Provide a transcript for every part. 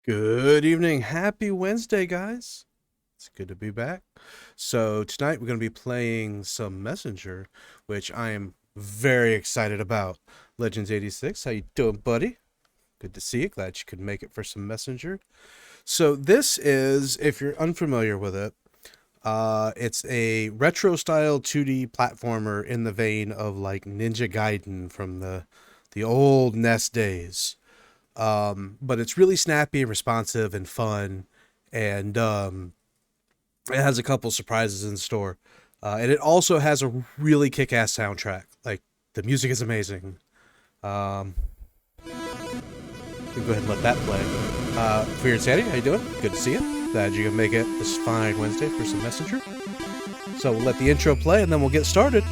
Good evening. Happy Wednesday, guys. It's good to be back. So, tonight we're going to be playing some Messenger, which I am very excited about. Legends 86, how you doing, buddy? Good to see you. Glad you could make it for some Messenger. So, this is, if you're unfamiliar with it, it's a retro style 2D platformer in the vein of like Ninja Gaiden from the old NES days. But it's really snappy, responsive, and fun, and it has a couple surprises in store. And it also has a really kick-ass soundtrack. Like, the music is amazing. Um, we can go ahead and let that play. Fear and Sanity, how you doing? Good to see you. Glad you can make it this fine Wednesday for some Messenger. So we'll let the intro play, and then we'll get started.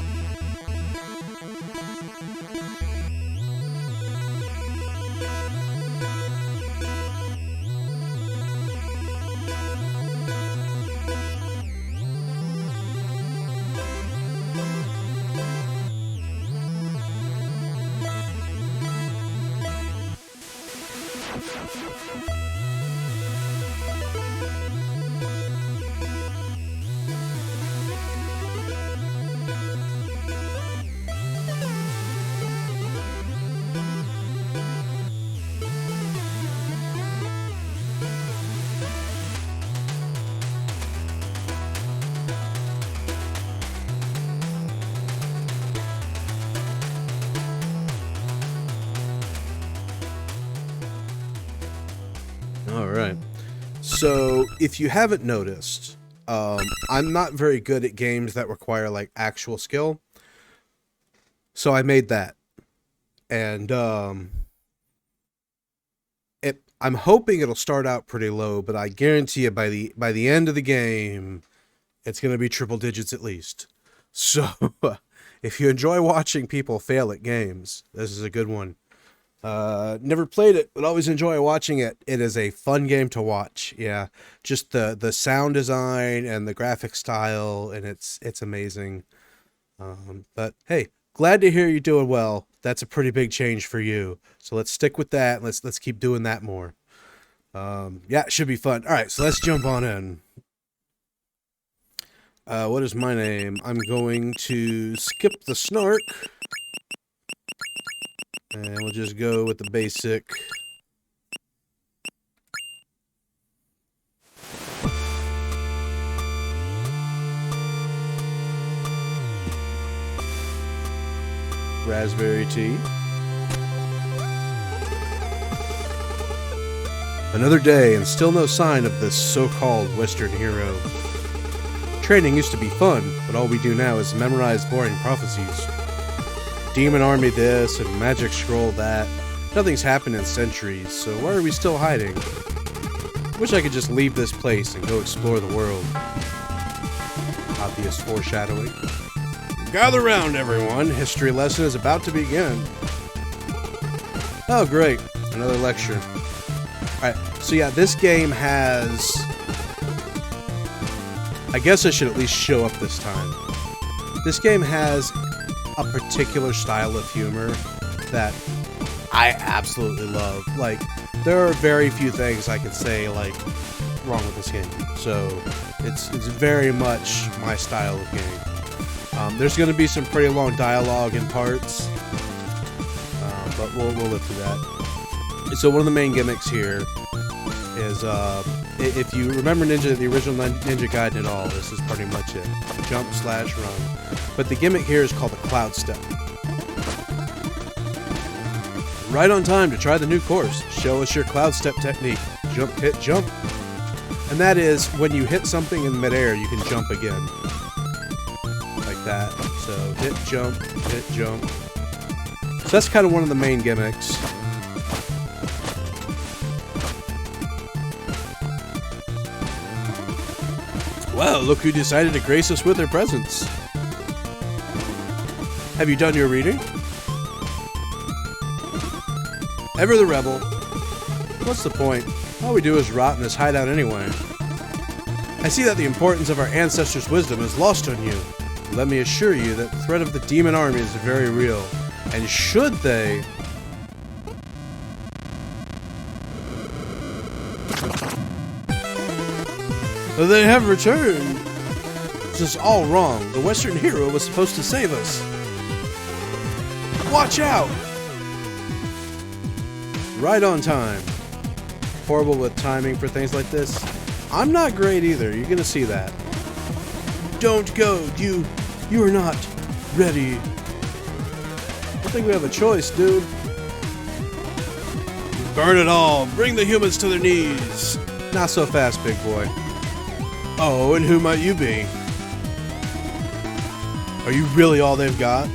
All right. So, if you haven't noticed, I'm not very good at games that require like actual skill. So I made that, and I'm hoping it'll start out pretty low, but I guarantee you by the end of the game, it's gonna be triple digits at least. So, if you enjoy watching people fail at games, this is a good one. Never played it, but always enjoy watching it. It is a fun game to watch. Yeah, just the sound design and the graphic style, and it's amazing. But hey, glad to hear you're doing well. That's a pretty big change for you. So let's stick with that. And let's keep doing that more. Yeah, it should be fun. All right, so let's jump on in. What is my name? I'm going to skip the snark. And we'll just go with the basic. Raspberry tea. Another day and still no sign of this so-called Western hero. Training used to be fun, but all we do now is memorize boring prophecies. Demon army this and magic scroll that. Nothing's happened in centuries, so why are we still hiding? Wish I could just leave this place and go explore the world. Obvious foreshadowing. Gather round, everyone. History lesson is about to begin. Oh, great. Another lecture. Alright, so yeah, this game has... I guess I should at least show up this time. This game has a particular style of humor that I absolutely love. Like, there are very few things I could say, like, wrong with this game. So, it's very much my style of game. There's going to be some pretty long dialogue in parts, but we'll live through that. So one of the main gimmicks here is, if you remember the original Ninja Gaiden at all, this is pretty much it. Jump/run. But the gimmick here is called the Cloud Step. Right on time to try the new course. Show us your Cloud Step technique. Jump, hit, jump. And that is, when you hit something in midair, you can jump again. Like that. So, hit, jump, hit, jump. So that's kind of one of the main gimmicks. Well, look who decided to grace us with their presence. Have you done your reading? Ever the rebel. What's the point? All we do is rot in this hideout anyway. I see that the importance of our ancestors' wisdom is lost on you. Let me assure you that the threat of the demon army is very real. And should they They have returned. This is all wrong. The Western hero was supposed to save us. Watch out! Right on time. Horrible with timing for things like this. I'm not great either. You're gonna see that. Don't go. You are not ready. I don't think we have a choice, dude. Burn it all. Bring the humans to their knees. Not so fast, big boy. Oh, and who might you be? Are you really all they've got?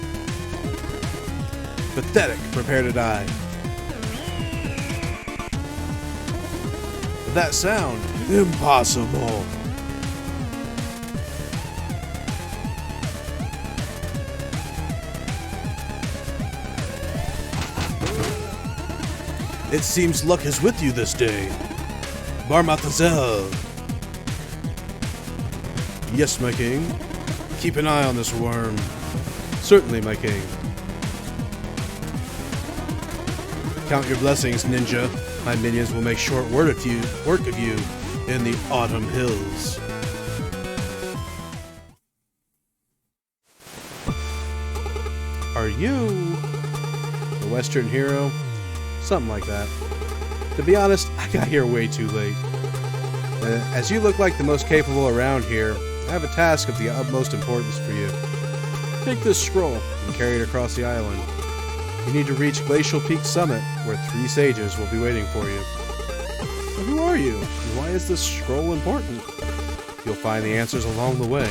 Pathetic. Prepare to die. That sound. Impossible. It seems luck is with you this day. Barmathazel. Yes, my king. Keep an eye on this worm. Certainly, my king. Count your blessings, ninja. My minions will make short work of you in the autumn hills. Are you the Western hero? Something like that. To be honest, I got here way too late. As you look like the most capable around here, I have a task of the utmost importance for you. Take this scroll and carry it across the island. You need to reach Glacial Peak Summit, where 3 sages will be waiting for you. So who are you, and why is this scroll important? You'll find the answers along the way.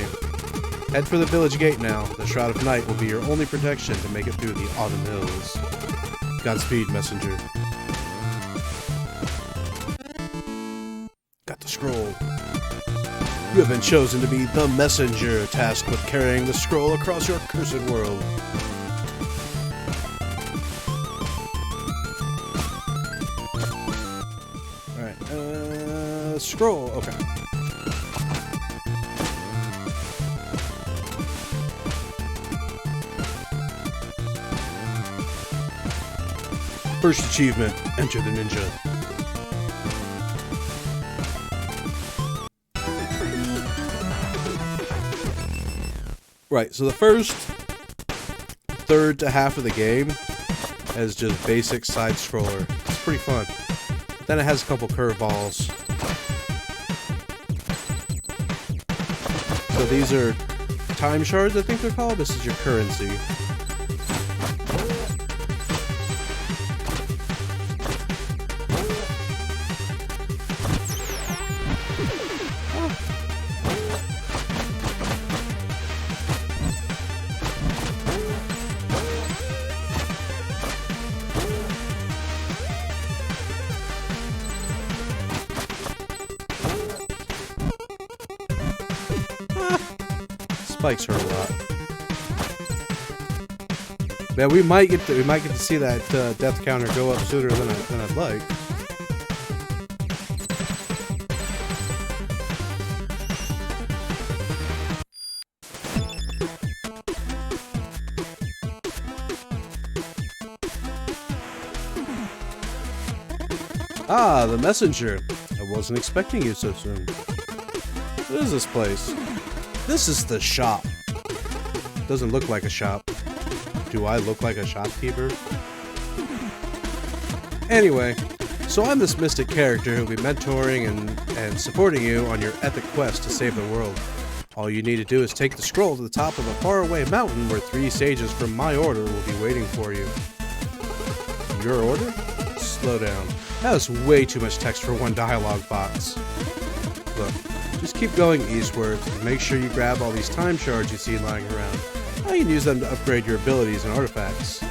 Head for the village gate now. The Shroud of Night will be your only protection to make it through the autumn hills. Godspeed, messenger. Got the scroll. You have been chosen to be the messenger tasked with carrying the scroll across your cursed world. Alright, scroll, okay. First achievement, enter the ninja. Right, so the first third to half of the game is just basic side scroller. It's pretty fun. Then it has a couple curveballs. So these are time shards, I think they're called. This is your currency. Spikes hurt a lot. Yeah, we might get to see that death counter go up sooner than I'd like. Ah, the messenger. I wasn't expecting you so soon. What is this place? This is the shop. Doesn't look like a shop. Do I look like a shopkeeper? Anyway, so I'm this mystic character who'll be mentoring and supporting you on your epic quest to save the world. All you need to do is take the scroll to the top of a faraway mountain where 3 sages from my order will be waiting for you. Your order? Slow down. That was way too much text for one dialogue box. Look. Just keep going eastward and make sure you grab all these time shards you see lying around. Now you can use them to upgrade your abilities and artifacts.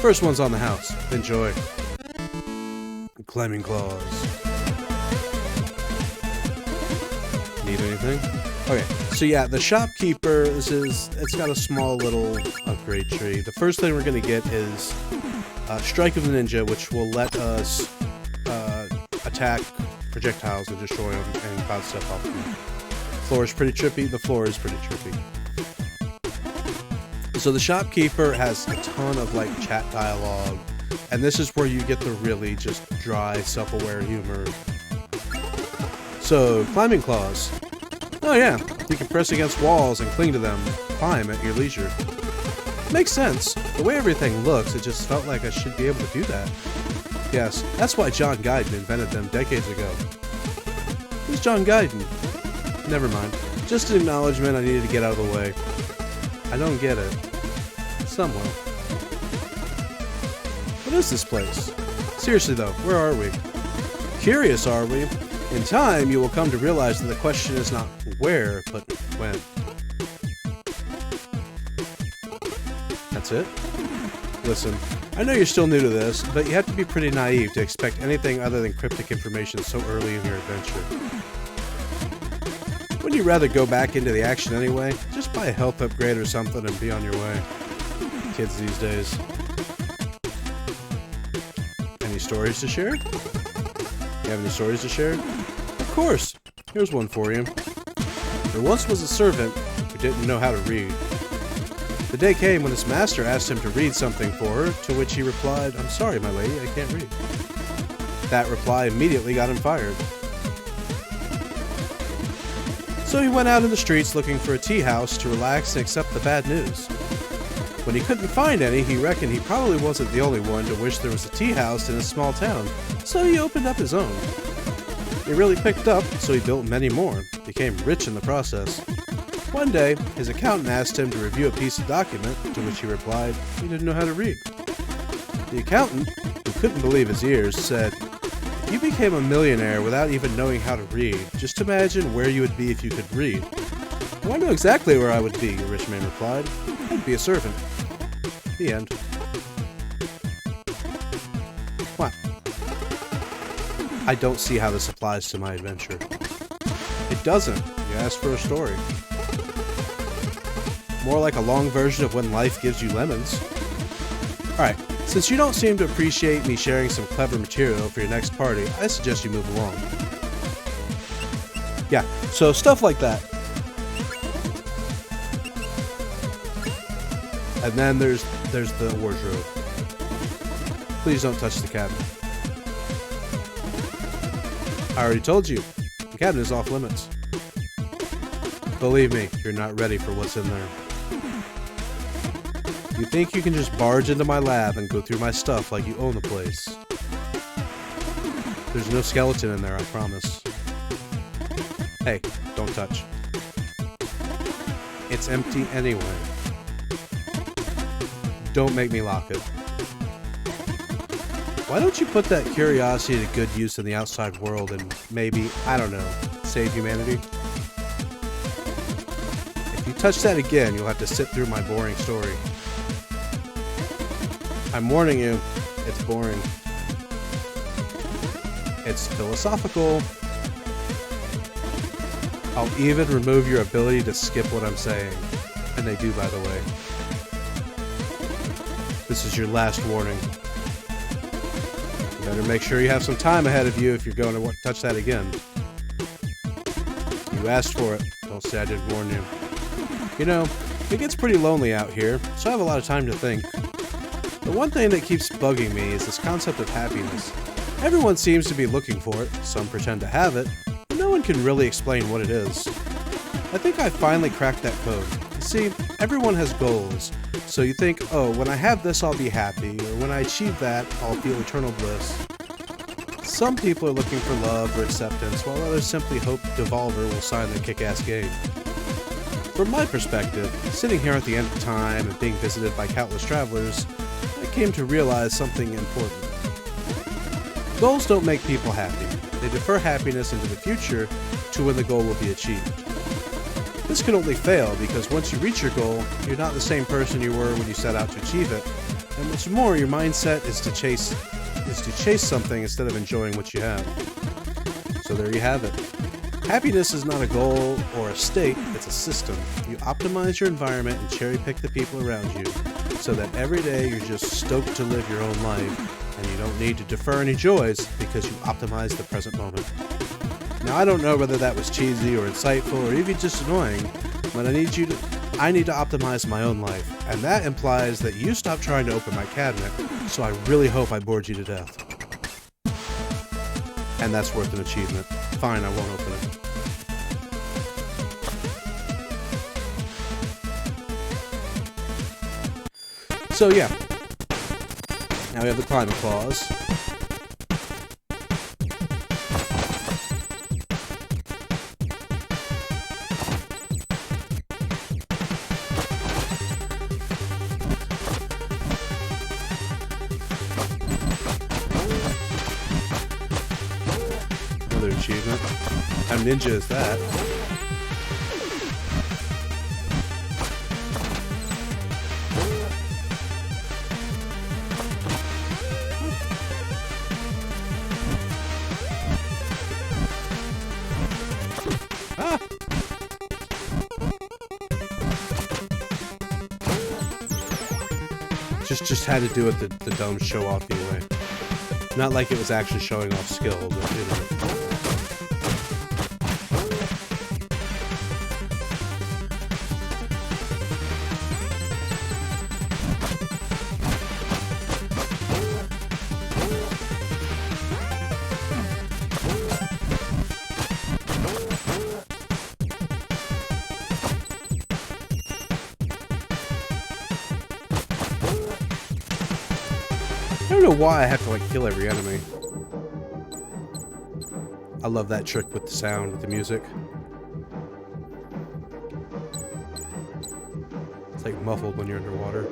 First one's on the house. Enjoy. Climbing claws. Need anything? Okay, so yeah, the shopkeeper, it's got a small little upgrade tree. The first thing we're going to get is Strike of the Ninja, which will let us attack projectiles and destroy them and bounce stuff off them. The floor is pretty trippy. The floor is pretty trippy. So the shopkeeper has a ton of like chat dialogue, and this is where you get the really just dry, self-aware humor. So, climbing claws. Oh yeah, you can press against walls and cling to them, climb at your leisure. Makes sense. The way everything looks, it just felt like I should be able to do that. Yes, that's why John Guyton invented them decades ago. Who's John Guyton? Never mind. Just an acknowledgement I needed to get out of the way. I don't get it. Somewhat. What is this place? Seriously though, where are we? Curious, are we? In time, you will come to realize that the question is not where, but when. That's it? Listen, I know you're still new to this, but you have to be pretty naive to expect anything other than cryptic information so early in your adventure. Wouldn't you rather go back into the action anyway? Just buy a health upgrade or something and be on your way. Kids these days. Any stories to share? You have any stories to share? Of course! Here's one for you. There once was a servant who didn't know how to read. The day came when his master asked him to read something for her, to which he replied, "I'm sorry, my lady, I can't read." That reply immediately got him fired. So he went out in the streets looking for a tea house to relax and accept the bad news. When he couldn't find any, he reckoned he probably wasn't the only one to wish there was a tea house in a small town, so he opened up his own. It really picked up, so he built many more, became rich in the process. One day, his accountant asked him to review a piece of document, to which he replied he didn't know how to read. The accountant, who couldn't believe his ears, said, "If you became a millionaire without even knowing how to read, just imagine where you would be if you could read." "Oh, I know exactly where I would be," the rich man replied. "I'd be a servant." The end. What? I don't see how this applies to my adventure. It doesn't. You asked for a story. More like a long version of When Life Gives You Lemons. Alright, since you don't seem to appreciate me sharing some clever material for your next party, I suggest you move along. Yeah, so stuff like that. And then there's the wardrobe. Please don't touch the cabinet. I already told you, the cabinet is off limits. Believe me, you're not ready for what's in there. You think you can just barge into my lab and go through my stuff like you own the place. There's no skeleton in there, I promise. Hey, don't touch. It's empty anyway. Don't make me lock it. Why don't you put that curiosity to good use in the outside world and maybe, I don't know, save humanity? If you touch that again, you'll have to sit through my boring story. I'm warning you, it's boring. It's philosophical. I'll even remove your ability to skip what I'm saying. And they do, by the way. This is your last warning. You better make sure you have some time ahead of you if you're going to touch that again. You asked for it. Don't say I didn't warn you. You know, it gets pretty lonely out here, so I have a lot of time to think. The one thing that keeps bugging me is this concept of happiness. Everyone seems to be looking for it, some pretend to have it, but no one can really explain what it is. I think I finally cracked that code. See, everyone has goals, so you think, oh, when I have this I'll be happy, or when I achieve that I'll feel eternal bliss. Some people are looking for love or acceptance, while others simply hope Devolver will sign their kick-ass game. From my perspective, sitting here at the end of time and being visited by countless travelers, I came to realize something important. Goals don't make people happy. They defer happiness into the future to when the goal will be achieved. This can only fail because once you reach your goal, you're not the same person you were when you set out to achieve it, and what's more, your mindset is to chase something instead of enjoying what you have. So there you have it. Happiness is not a goal or a state, it's a system. You optimize your environment and cherry-pick the people around you, so that every day you're just stoked to live your own life, and you don't need to defer any joys because you optimize the present moment. Now, I don't know whether that was cheesy or insightful or even just annoying, but I need to optimize my own life, and that implies that you stop trying to open my cabinet, so I really hope I bored you to death. And that's worth an achievement. Fine, I won't open it. So yeah. Now we have the climate clause. Another achievement. How ninja is that? Ah! Just had to do it the dumb show off anyway. Not like it was actually showing off skill, but you know. I don't know why I have to like kill every enemy. I love that trick with the sound, with the music. It's like muffled when you're underwater.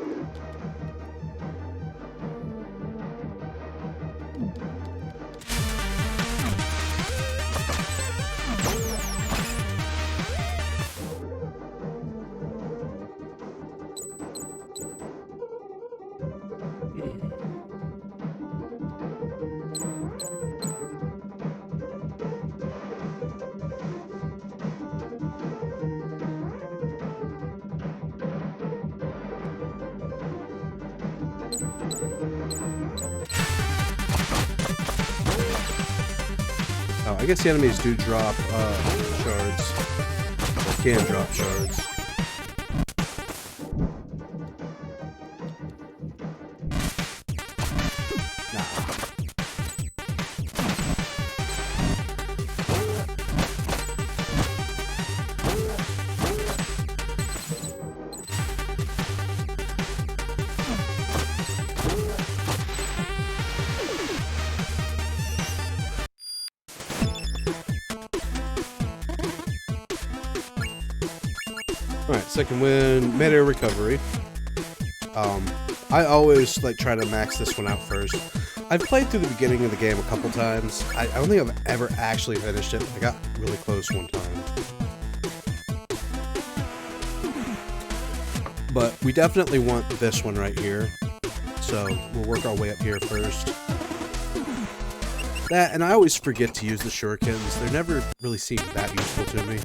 Oh, I guess the enemies do drop shards. Or can drop shards. Alright, second win, mid-air recovery. I always like try to max this one out first. I've played through the beginning of the game a couple times. I don't think I've ever actually finished it. I got really close one time. But we definitely want this one right here. So we'll work our way up here first. That, and I always forget to use the shurikens. They're never really seem that useful to me.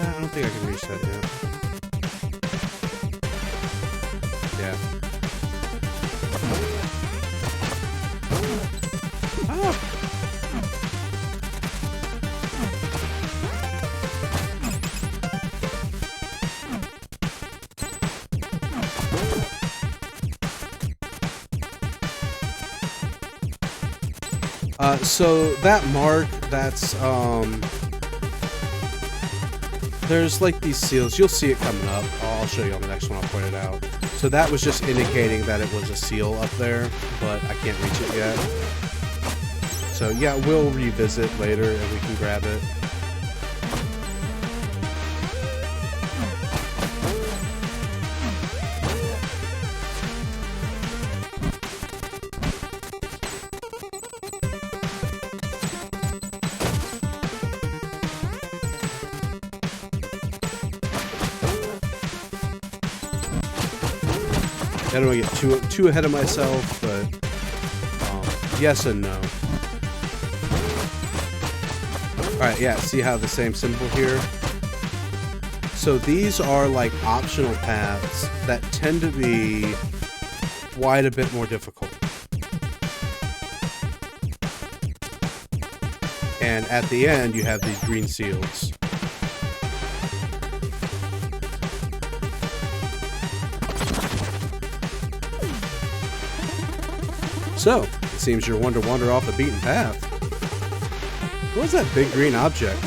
I don't think I can reach that yet. Yeah. So that mark, that's there's like these seals. You'll see it coming up. I'll show you on the next one. I'll point it out. So that was just indicating that it was a seal up there, but I can't reach it yet. So yeah, we'll revisit later and we can grab it. I don't want to get too ahead of myself, but yes and no. Alright, yeah, see how the same symbol here? So these are like optional paths that tend to be quite a bit more difficult. And at the end, you have these green seals. So, it seems you're one to wander off the beaten path. What was that big green object?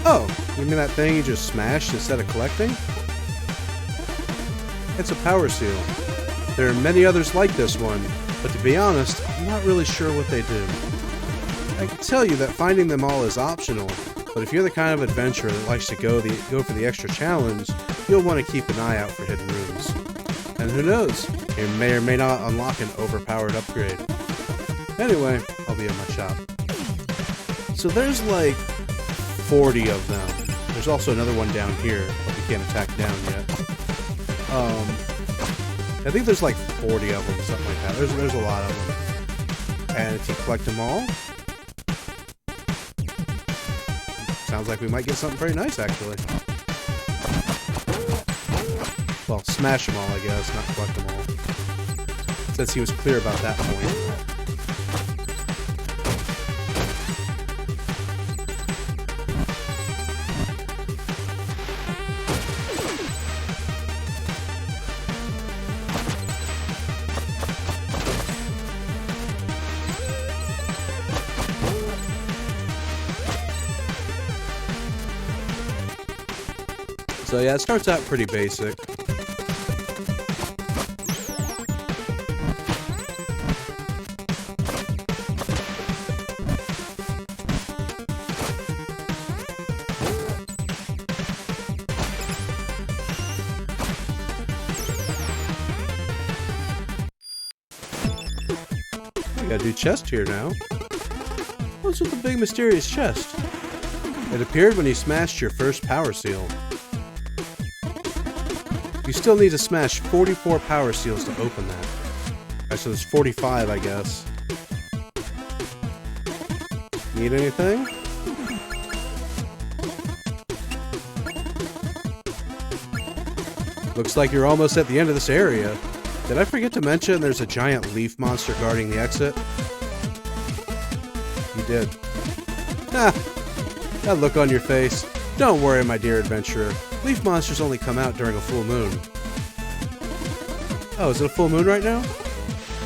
Oh, you mean that thing you just smashed instead of collecting? It's a power seal. There are many others like this one, but to be honest, I'm not really sure what they do. I can tell you that finding them all is optional, but if you're the kind of adventurer that likes to go for the extra challenge, you'll want to keep an eye out for hidden rooms. And who knows, you may or may not unlock an overpowered upgrade. Anyway, I'll be at my shop. So there's like 40 of them. There's also another one down here, but we can't attack down yet. I think there's like 40 of them, something like that. There's a lot of them. And if you collect them all, sounds like we might get something very nice, actually. Well, smash them all, I guess, not collect them all. Since he was clear about that point. So yeah, it starts out pretty basic. We gotta do chest here now. What's with the big mysterious chest? It appeared when you smashed your first power seal. You still need to smash 44 power seals to open that. Alright, so there's 45, I guess. Need anything? Looks like you're almost at the end of this area. Did I forget to mention there's a giant leaf monster guarding the exit? You did. Ah! That look on your face. Don't worry, my dear adventurer. Leaf monsters only come out during a full moon. Oh, is it a full moon right now?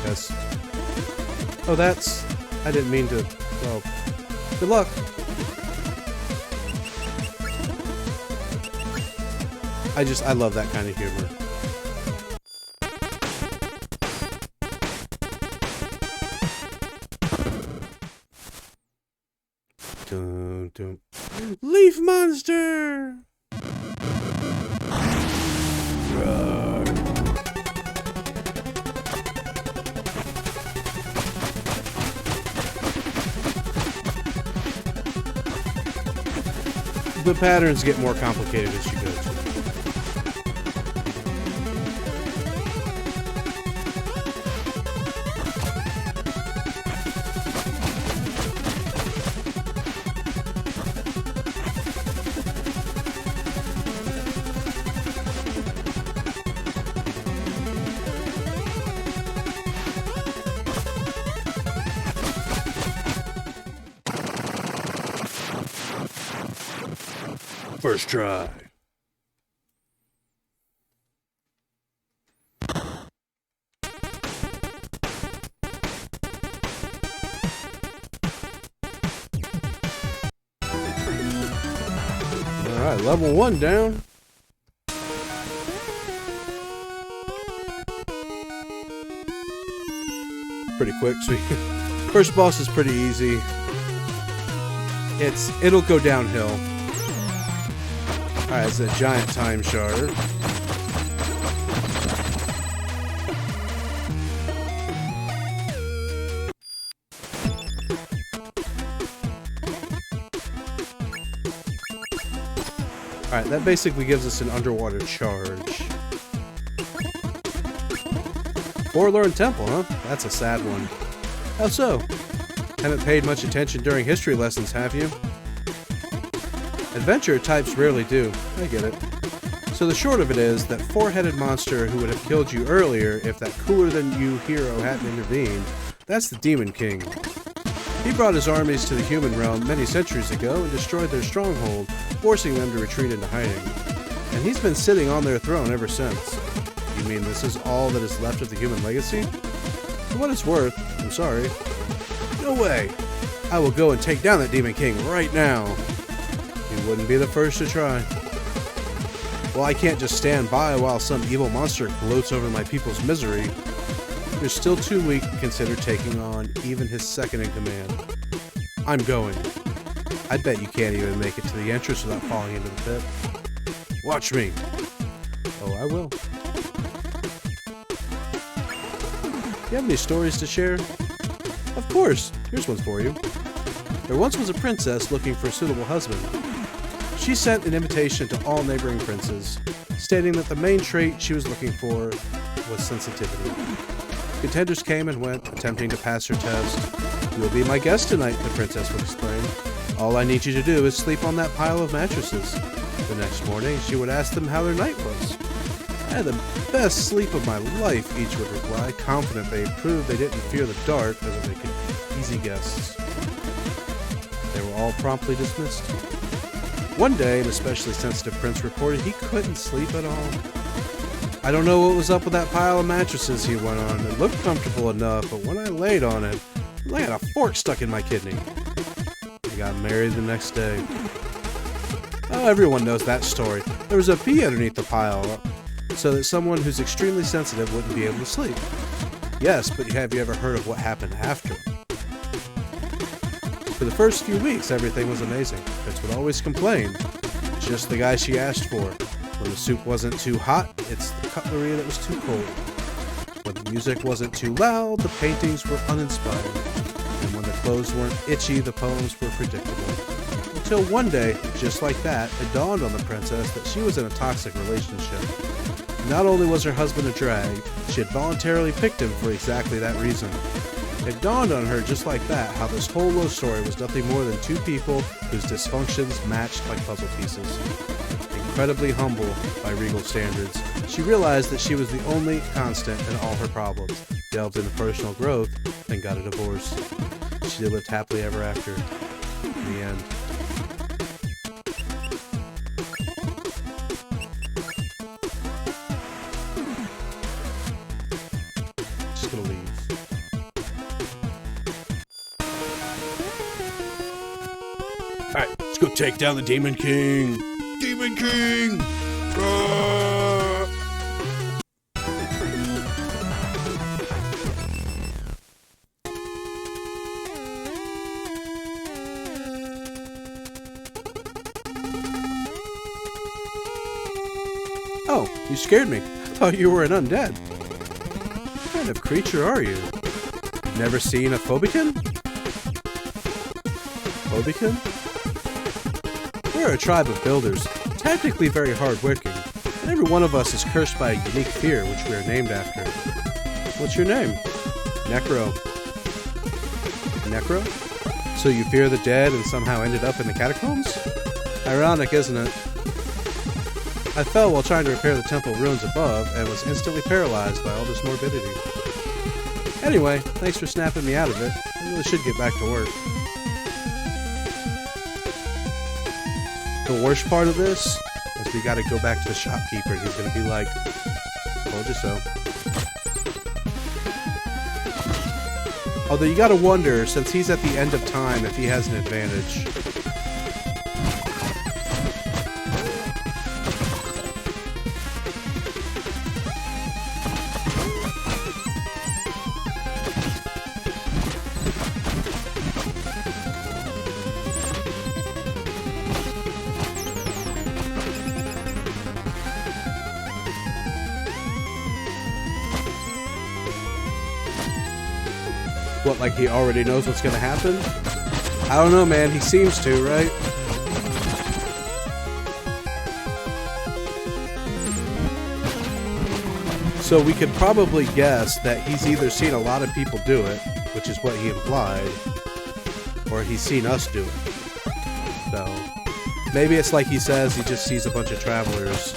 Yes. Oh, that's... I didn't mean to... Well, good luck. I love that kind of humor. Dun, dun. Leaf monster! The patterns get more complicated as you go. First try. Alright, level 1 down. Pretty quick, so first boss is pretty easy. It'll go downhill. Alright, it's a giant time shard. Alright, that basically gives us an underwater charge. Forlorn Temple, huh? That's a sad one. How so? Haven't paid much attention during history lessons, have you? Adventure types rarely do. I get it. So the short of it is, that four-headed monster who would have killed you earlier if that cooler-than-you hero hadn't intervened, that's the Demon King. He brought his armies to the human realm many centuries ago and destroyed their stronghold, forcing them to retreat into hiding. And he's been sitting on their throne ever since. You mean this is all that is left of the human legacy? For what it's worth, I'm sorry. No way! I will go and take down that Demon King right now. You wouldn't be the first to try. Well, I can't just stand by while some evil monster gloats over my people's misery. You're still too weak to consider taking on even his second in command. I'm going. I bet you can't even make it to the entrance without falling into the pit. Watch me. Oh, I will. You have any stories to share? Of course. Here's one for you. There once was a princess looking for a suitable husband. She sent an invitation to all neighboring princes, stating that the main trait she was looking for was sensitivity. Contenders came and went, attempting to pass her test. You will be my guest tonight, the princess would explain. All I need you to do is sleep on that pile of mattresses. The next morning, she would ask them how their night was. I had the best sleep of my life, each would reply, confident they proved they didn't fear the dark, as they could be easy guests. They were all promptly dismissed. One day, an especially sensitive prince reported he couldn't sleep at all. I don't know what was up with that pile of mattresses, he went on. It looked comfortable enough, but when I laid on it, I had a fork stuck in my kidney. I got married the next day. Oh, everyone knows that story. There was a bee underneath the pile, so that someone who's extremely sensitive wouldn't be able to sleep. Yes, but have you ever heard of what happened after? For the first few weeks, everything was amazing. Prince would always complain. Just the guy she asked for. When the soup wasn't too hot, it's the cutlery that was too cold. When the music wasn't too loud, the paintings were uninspired. And when the clothes weren't itchy, the poems were predictable. Until one day, just like that, it dawned on the princess that she was in a toxic relationship. Not only was her husband a drag, she had voluntarily picked him for exactly that reason. It dawned on her just like that how this whole love story was nothing more than two people whose dysfunctions matched like puzzle pieces. Incredibly humble by regal standards, she realized that she was the only constant in all her problems, delved into personal growth, and got a divorce. She lived happily ever after. In the end. Just gonna leave. Alright, let's go take down the Demon King! Demon King! Oh, you scared me. I thought you were an undead. What kind of creature are you? Never seen a Phobican? Phobican? We're a tribe of builders, technically very hard-working, and every one of us is cursed by a unique fear which we are named after. What's your name? Necro. Necro? So you fear the dead and somehow ended up in the catacombs? Ironic, isn't it? I fell while trying to repair the temple ruins above and was instantly paralyzed by all this morbidity. Anyway, thanks for snapping me out of it. I really should get back to work. The worst part of this is we gotta go back to the shopkeeper and he's gonna be like, told you so. Although you gotta wonder, since he's at the end of time, if he has an advantage. What, like he already knows what's gonna happen? I don't know, man. He seems to, right? So we could probably guess that he's either seen a lot of people do it, which is what he implied, or he's seen us do it. So maybe it's like he says, he just sees a bunch of travelers.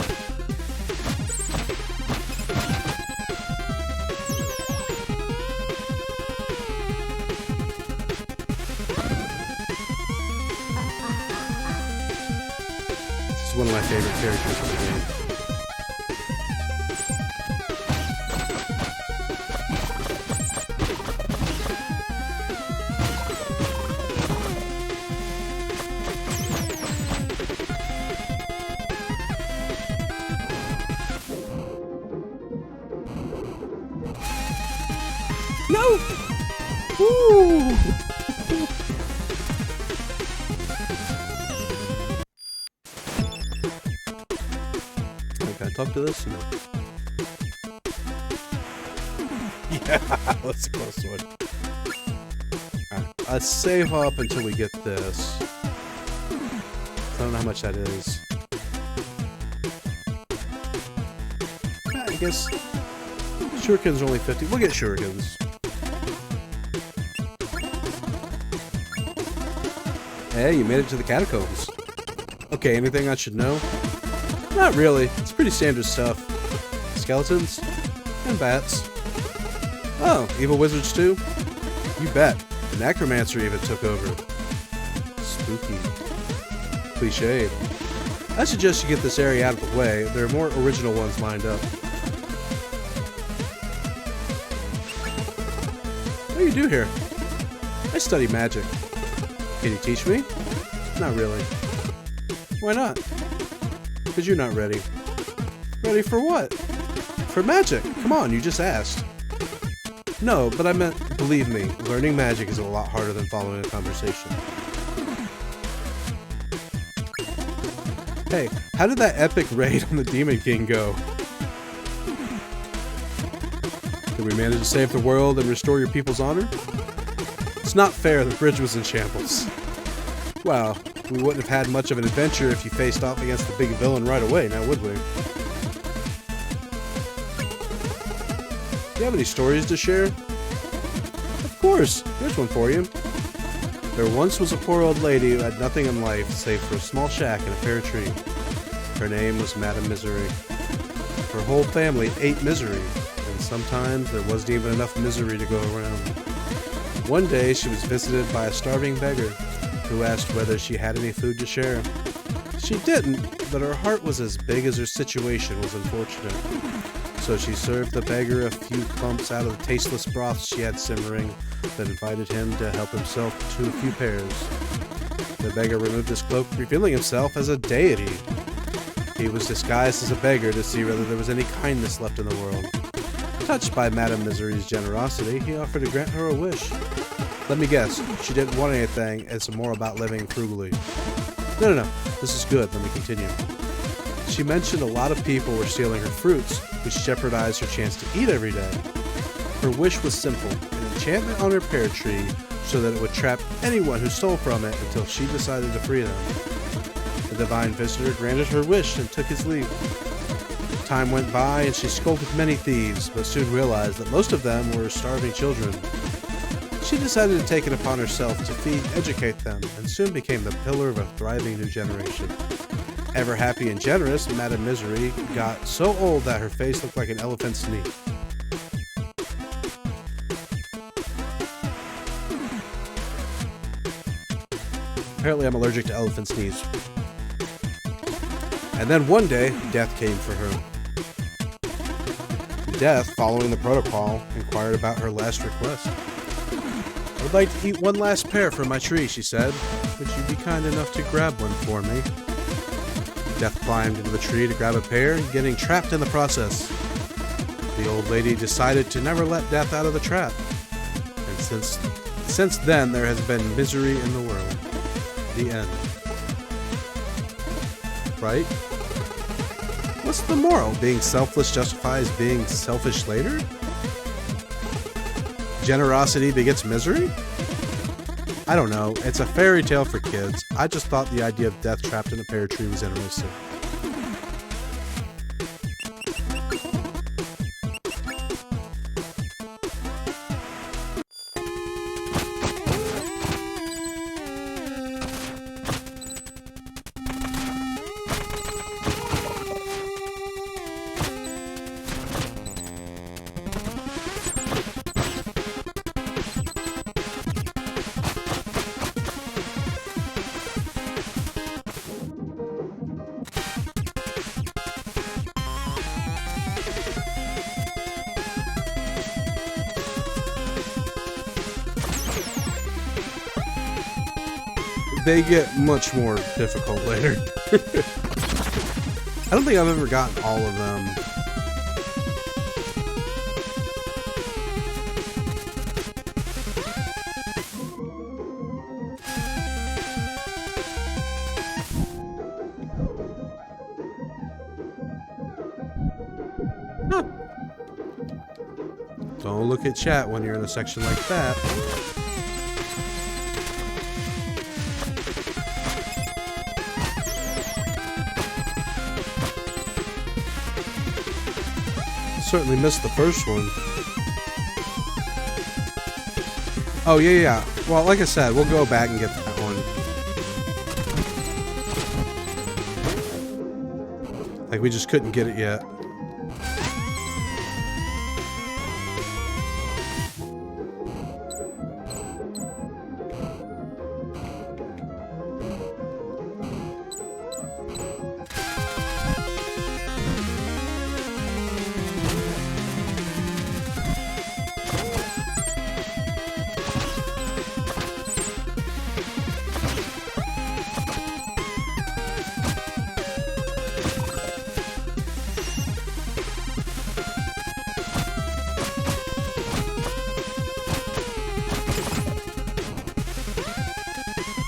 This is one of my favorite characters in the game. No! Woo! Can I talk to this? No. Yeah, that's a close one. Alright, let's save up until we get this. I don't know how much that is. I guess shurikens are only 50. We'll get shurikens. Hey, you made it to the catacombs. Okay, anything I should know? Not really. It's pretty standard stuff. Skeletons and bats. Oh, evil wizards too? You bet. The necromancer even took over. Spooky. Cliched. I suggest you get this area out of the way. There are more original ones lined up. What do you do here? I study magic. Can you teach me? Not really. Why not? Because you're not ready. Ready for what? For magic. Come on, you just asked. No, but I meant, believe me, learning magic is a lot harder than following a conversation. Hey, how did that epic raid on the Demon King go? Did we manage to save the world and restore your people's honor? It's not fair, the bridge was in shambles. Wow, we wouldn't have had much of an adventure if you faced off against the big villain right away, now would we? Do you have any stories to share? Of course, here's one for you. There once was a poor old lady who had nothing in life save for a small shack and a pear tree. Her name was Madame Misery. Her whole family ate misery, and sometimes there wasn't even enough misery to go around. One day she was visited by a starving beggar who asked whether she had any food to share. She didn't, but her heart was as big as her situation was unfortunate. So she served the beggar a few clumps out of the tasteless broth she had simmering, then invited him to help himself to a few pears. The beggar removed his cloak, revealing himself as a deity. He was disguised as a beggar to see whether there was any kindness left in the world. Touched by Madame Misery's generosity, he offered to grant her a wish. Let me guess, she didn't want anything, it's more about living frugally. No, this is good, let me continue. She mentioned a lot of people were stealing her fruits, which jeopardized her chance to eat every day. Her wish was simple, an enchantment on her pear tree so that it would trap anyone who stole from it until she decided to free them. The divine visitor granted her wish and took his leave. Time went by and she scolded many thieves, but soon realized that most of them were starving children. She decided to take it upon herself to feed, educate them, and soon became the pillar of a thriving new generation. Ever happy and generous, Madame Misery got so old that her face looked like an elephant's knee. Apparently I'm allergic to elephant's knees. And then one day, death came for her. Death, following the protocol, inquired about her last request. I would like to eat one last pear from my tree, she said. Would you be kind enough to grab one for me? Death climbed into the tree to grab a pear, getting trapped in the process. The old lady decided to never let Death out of the trap. And since then, there has been misery in the world. The end. Right? What's the moral? Being selfless justifies being selfish later? Generosity begets misery? I don't know. It's a fairy tale for kids. I just thought the idea of death trapped in a pear tree was interesting. they get much more difficult later. I don't think I've ever gotten all of them. Huh. Don't look at chat when you're in a section like that. Certainly missed the first one. Oh, yeah. Well, like I said, we'll go back and get that one. Like, we just couldn't get it yet.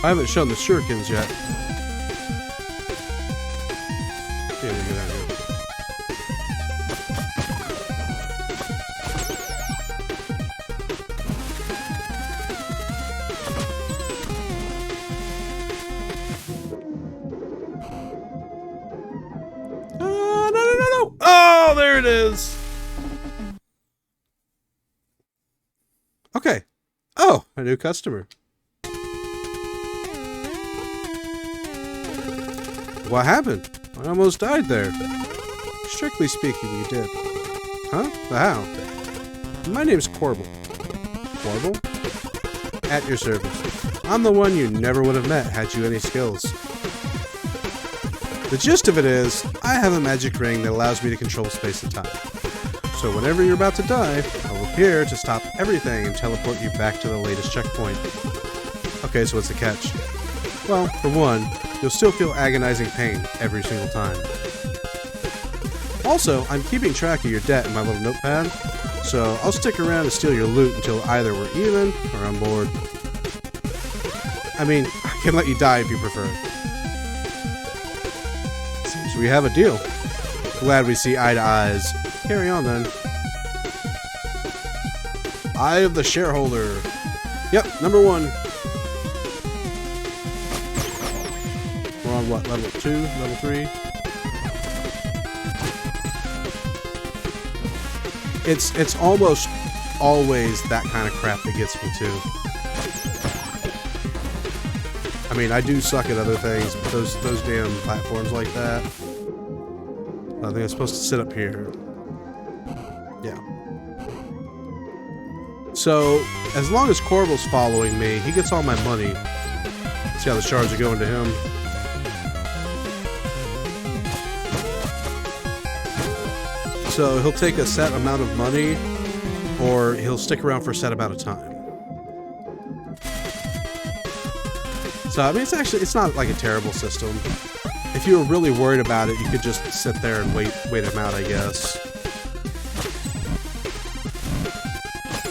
I haven't shown the shurikens yet. Here we go down here. No. Oh, there it is. Okay. Oh, a new customer. What happened? I almost died there. Strictly speaking, you did. Huh? How? My name's Corbel. Corbel? At your service. I'm the one you never would have met had you any skills. The gist of it is, I have a magic ring that allows me to control space and time. So whenever you're about to die, I'll appear to stop everything and teleport you back to the latest checkpoint. Okay, so what's the catch? Well, for one, you'll still feel agonizing pain every single time. Also, I'm keeping track of your debt in my little notepad, so I'll stick around and steal your loot until either we're even or I'm bored. I mean, I can let you die if you prefer. Seems we have a deal. Glad we see eye to eyes. Carry on then. Eye of the shareholder. Yep, number 1. We're on what, level 2, level 3? It's almost always that kind of crap that gets me too. I mean, I do suck at other things, but those damn platforms like that. I think I'm supposed to sit up here. Yeah. So, as long as Corbel's following me, he gets all my money. See how the shards are going to him. So he'll take a set amount of money, or he'll stick around for a set amount of time. So, I mean, it's not like a terrible system. If you were really worried about it, you could just sit there and wait him out, I guess.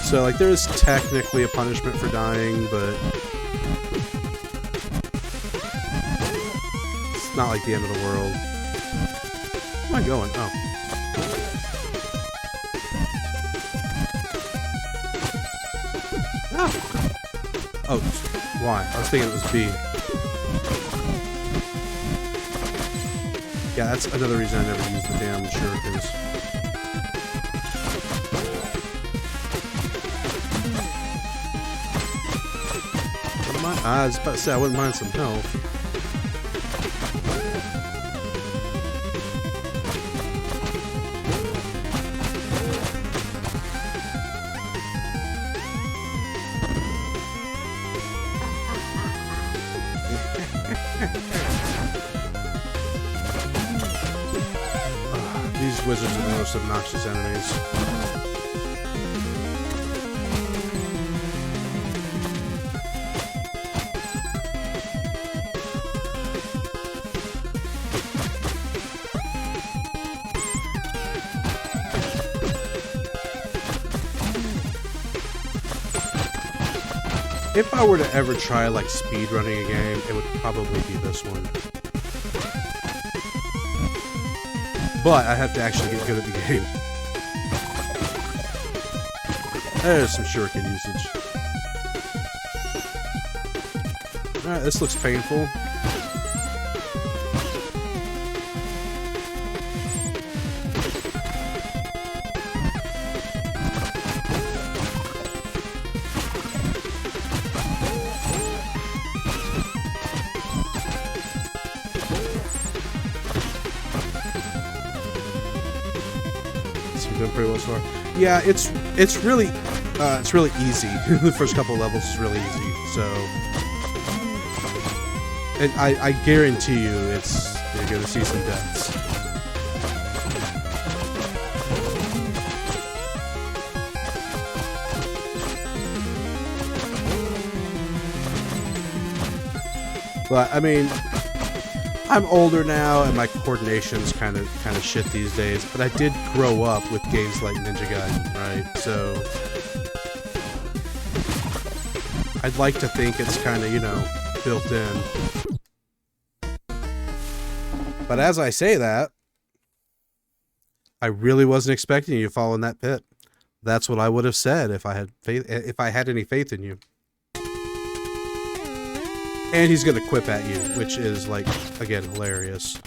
So, like, there is technically a punishment for dying, but it's not like the end of the world. Where am I going? Oh. Oh, why? I was thinking it was B. Yeah, that's another reason I never used the damn shurikens. I was about to say I wouldn't mind some health. These wizards are the most obnoxious enemies. If I were to ever try, like, speed running a game, it would probably be this one. But I have to actually get good at the game. There's some shuriken usage. Alright, this looks painful. Doing pretty well so far. Yeah, it's really easy. The first couple levels is really easy. So, and I guarantee you, you're gonna see some deaths. But I mean, I'm older now, and my coordination's kind of shit these days. But I did grow up with games like Ninja Gaiden, right? So I'd like to think it's kind of, you know, built in. But as I say that, I really wasn't expecting you to fall in that pit. That's what I would have said if I had faith, if I had any faith in you. And he's gonna quip at you, which is, like, again, hilarious.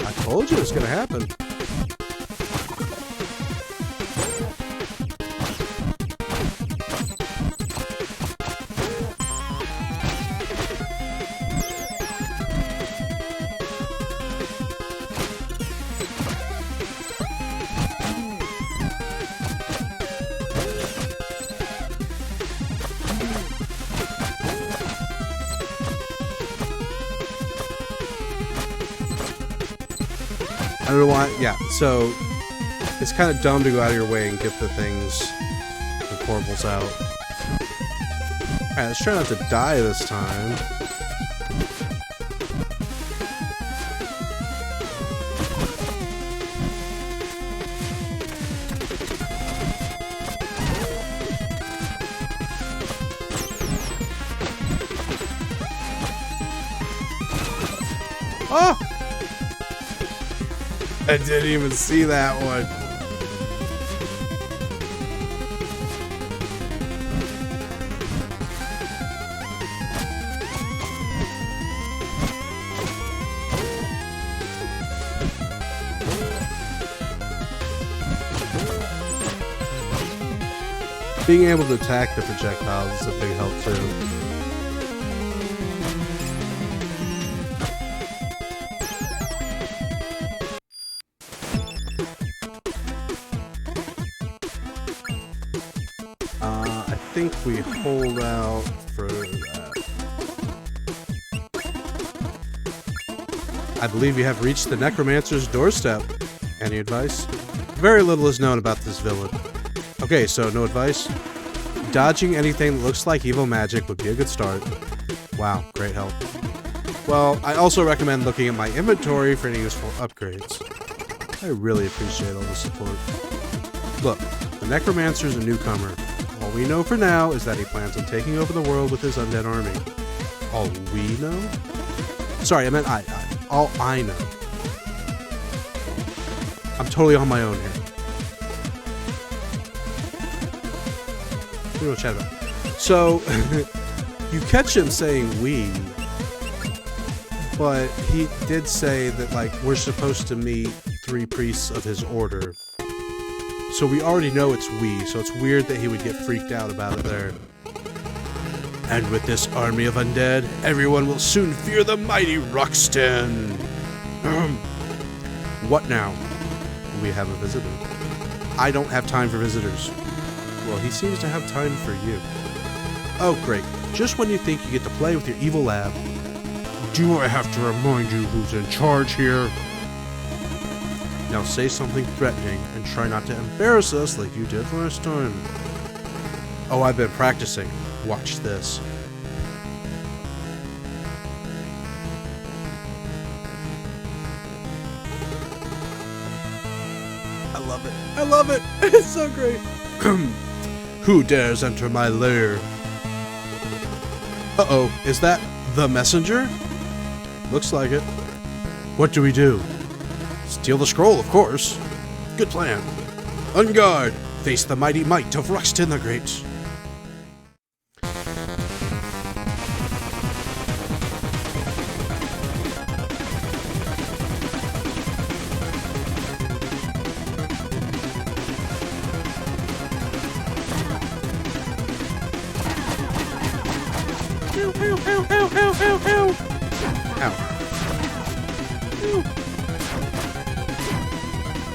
I told you it was gonna happen. I don't know why. Yeah, so it's kind of dumb to go out of your way and get the things, the portables out. Alright, let's try not to die this time. Oh! I didn't even see that one. Being able to attack the projectiles is a big help too. I think we hold out for that. I believe you have reached the Necromancer's doorstep. Any advice? Very little is known about this villain. Okay, so no advice? Dodging anything that looks like evil magic would be a good start. Wow, great help. Well, I also recommend looking at my inventory for any useful upgrades. I really appreciate all the support. Look, the Necromancer's a newcomer. All we know for now is that he plans on taking over the world with his undead army. All we know? Sorry, I meant all I know. I'm totally on my own here. We don't chat about it. So, you catch him saying we, but he did say that, like, we're supposed to meet 3 priests of his order. So we already know it's we, so it's weird that he would get freaked out about it there. And with this army of undead, everyone will soon fear the mighty Ruxton. What now? We have a visitor. I don't have time for visitors. Well, he seems to have time for you. Oh, great. Just when you think you get to play with your evil lab. Do I have to remind you who's in charge here? Now say something threatening and try not to embarrass us like you did last time. Oh, I've been practicing. Watch this. I love it. I love it. It's so great. Who dares enter my lair? Uh-oh, is that the messenger? Looks like it. What do we do? Steal the scroll, of course. Good plan. On guard, face the mighty might of Ruxton the Great.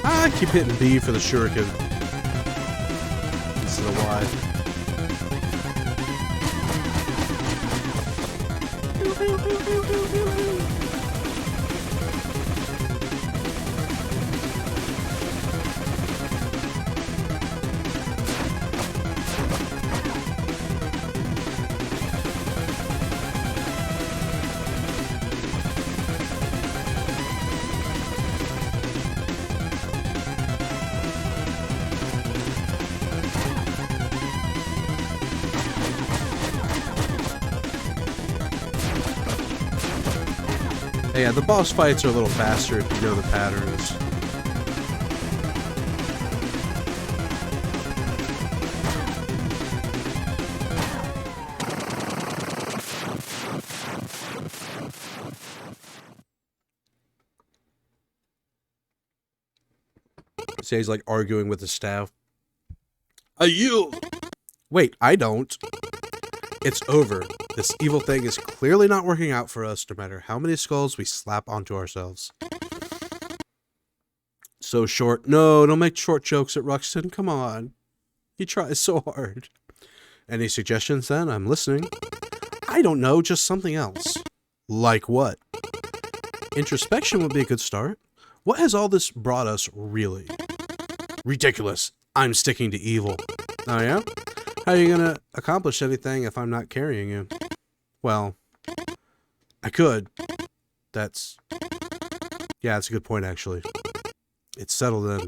I keep hitting B for the shuriken instead of Y. Yeah, the boss fights are a little faster if you know the patterns. See, he's like arguing with the staff. I yield! Wait, I don't. It's over. This evil thing is clearly not working out for us, no matter how many skulls we slap onto ourselves. So short. No, don't make short jokes at Ruxton. Come on. He tries so hard. Any suggestions then? I'm listening. I don't know, just something else. Like what? Introspection would be a good start. What has all this brought us, really? Ridiculous. I'm sticking to evil. Oh yeah? How are you gonna accomplish anything if I'm not carrying you? Well, I could. Yeah, that's a good point, actually. It's settled then.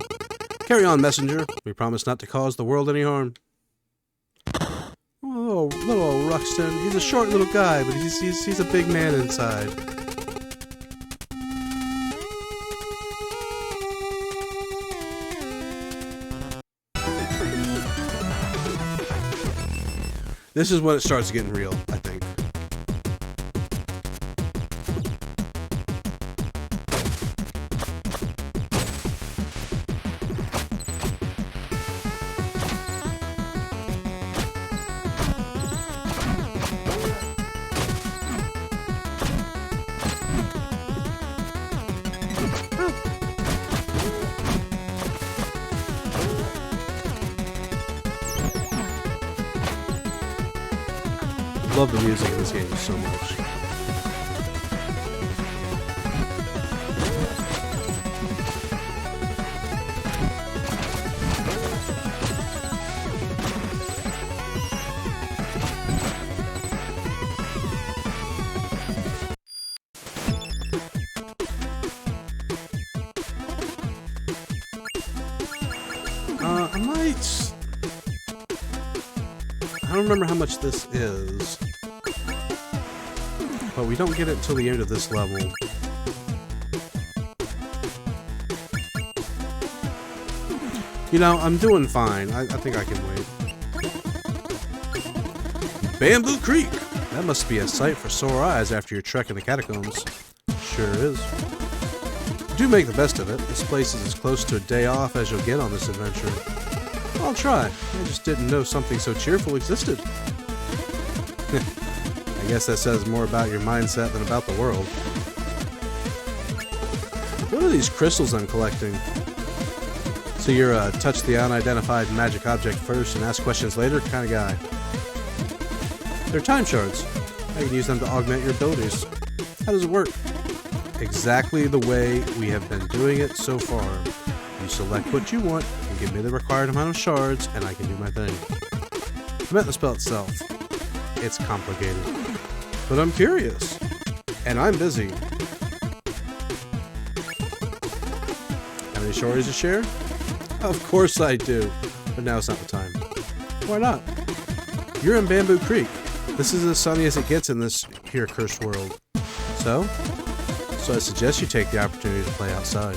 Carry on, messenger. We promise not to cause the world any harm. Oh, little old Ruxton. He's a short little guy, but he's a big man inside. This is when it starts getting real, I think. Love the music in this game so much. I don't remember how much this is, but we don't get it until the end of this level. You know, I'm doing fine. I think I can wait. Bamboo Creek! That must be a sight for sore eyes after your trek in the catacombs. Sure is. Do make the best of it. This place is as close to a day off as you'll get on this adventure. I'll try. I just didn't know something so cheerful existed. I guess that says more about your mindset than about the world. What are these crystals I'm collecting? So you're a touch the unidentified magic object first and ask questions later kind of guy. They're time shards. I can use them to augment your abilities. How does it work? Exactly the way we have been doing it so far. You select what you want, and give me the required amount of shards, and I can do my thing. I meant the spell itself. It's complicated. But I'm curious. And I'm busy. Have any stories to share? Of course I do. But now's not the time. Why not? You're in Bamboo Creek. This is as sunny as it gets in this here cursed world. So I suggest you take the opportunity to play outside.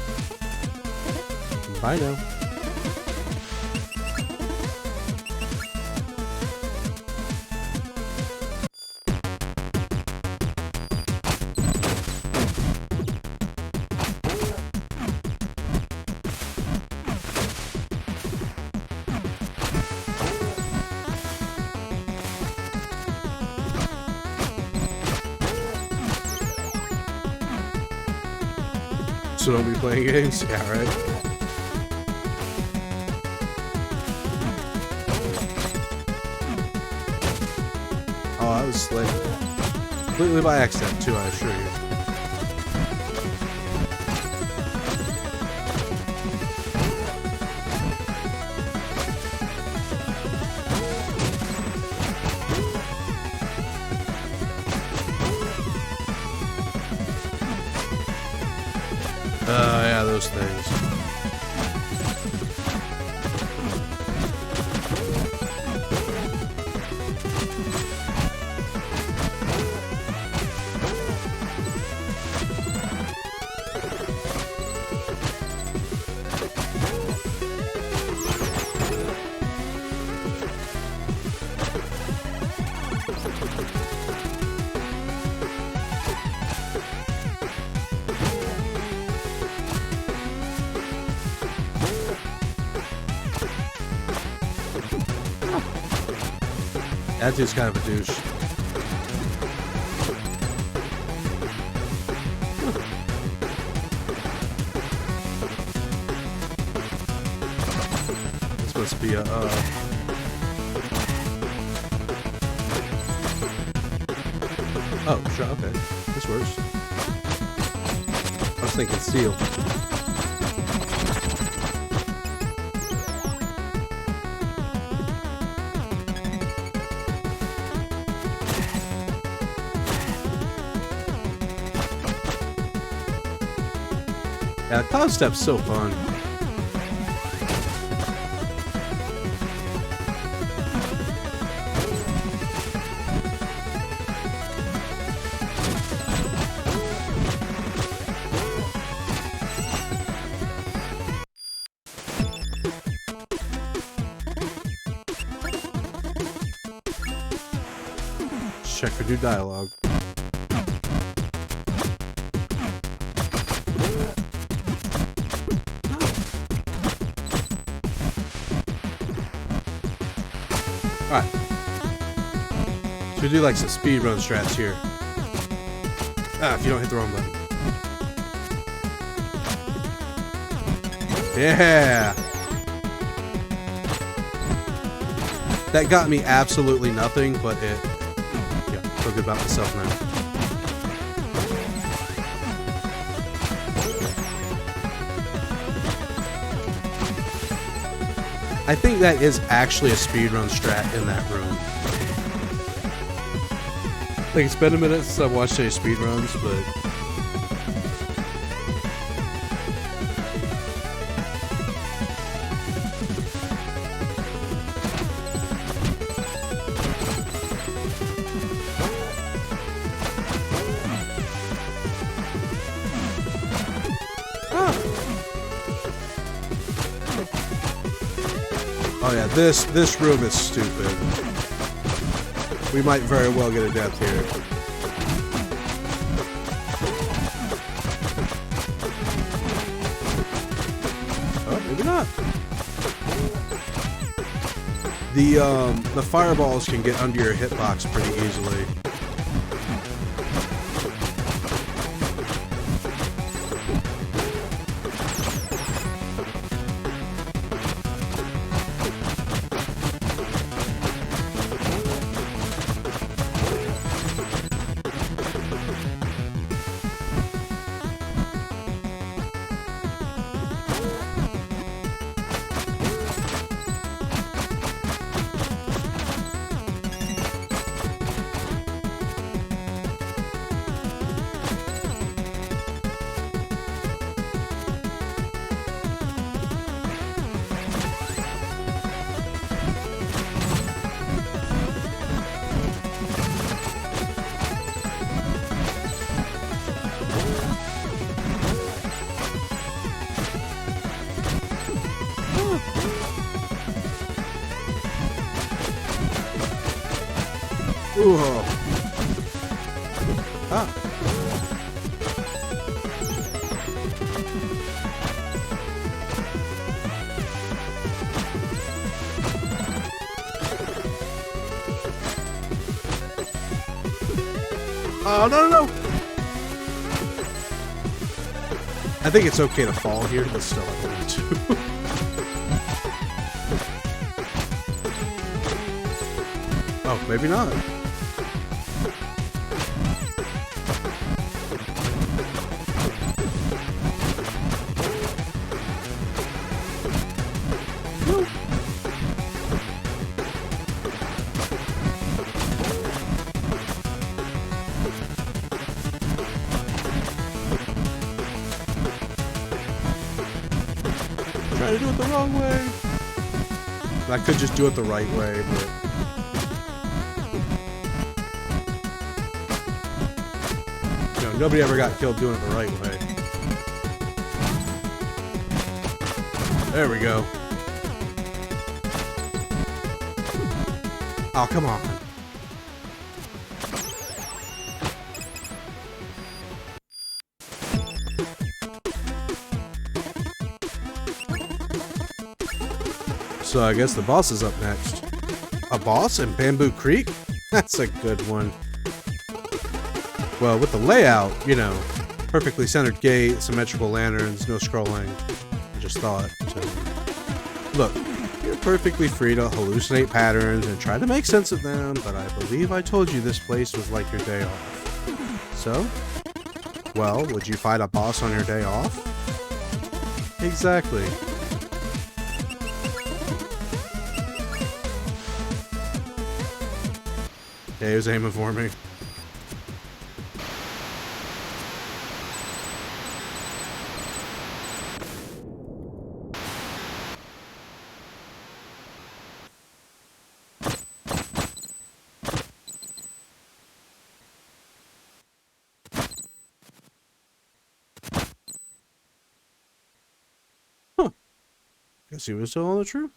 Bye now. So don't be playing games? Yeah, right? Oh, I was slick. Completely by accident, too, I assure you. Yeah, those things. That dude's kind of a douche. This must be a, Oh, sure, okay. This works. I was thinking steel. Yeah, Cloud Step's so fun. Check for new dialogue. Alright. So we do like some speedrun strats here. Ah, if you don't hit the wrong button. Yeah! That got me absolutely nothing, but it... Yeah, feel good about myself now. I think that is actually a speedrun strat in that room. Like, it's been a minute since I've watched any speedruns, but... Oh yeah, this room is stupid. We might very well get a death here. Oh, maybe not. The fireballs can get under your hitbox pretty easily. Ooh. Ah. Oh, no, no, no! I think it's okay to fall here, but still I don't need to. Oh, maybe not. No. Trying to do it the wrong way. I could just do it the right way, but... nobody ever got killed doing it the right way. There we go. Oh, come on. So I guess the boss is up next. A boss in Bamboo Creek? That's a good one. Well, with the layout, you know, perfectly centered gate, symmetrical lanterns, no scrolling. I just thought, look, you're perfectly free to hallucinate patterns and try to make sense of them, but I believe I told you this place was like your day off. So, well, would you fight a boss on your day off? Exactly. Yeah, he was aiming for me. Huh. Guess he was telling the truth.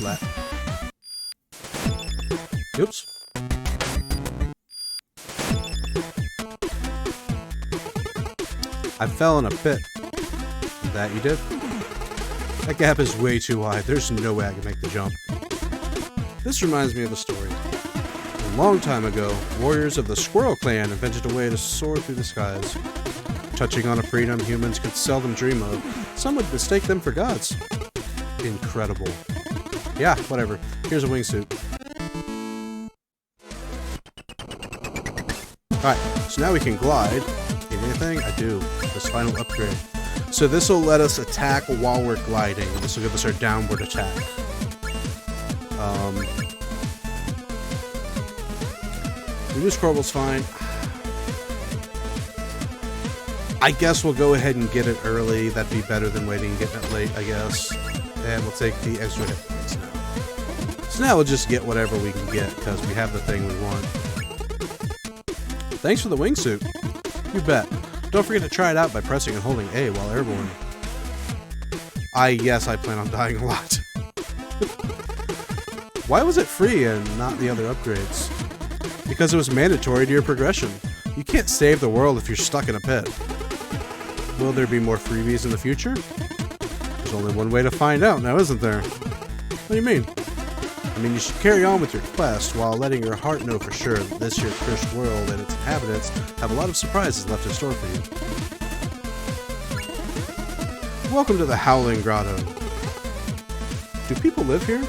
Flat. Oops. I fell in a pit. That you did? That gap is way too wide. There's no way I can make the jump. This reminds me of a story. A long time ago, warriors of the Squirrel Clan invented a way to soar through the skies. Touching on a freedom humans could seldom dream of, some would mistake them for gods. Incredible. Yeah, whatever. Here's a wingsuit. Alright, so now we can glide. Need anything? I do. This final upgrade. So this will let us attack while we're gliding. This will give us our downward attack. Reduce Corbel's fine. I guess we'll go ahead and get it early. That'd be better than waiting and getting it late, I guess. And we'll take the extra hit points now. So now we'll just get whatever we can get, because we have the thing we want. Thanks for the wingsuit. You bet. Don't forget to try it out by pressing and holding A while airborne. Yes, I plan on dying a lot. Why was it free and not the other upgrades? Because it was mandatory to your progression. You can't save the world if you're stuck in a pit. Will there be more freebies in the future? There's only one way to find out now, isn't there? What do you mean? I mean, you should carry on with your quest while letting your heart know for sure that this here cursed world and its inhabitants have a lot of surprises left in store for you. Welcome to the Howling Grotto. Do people live here?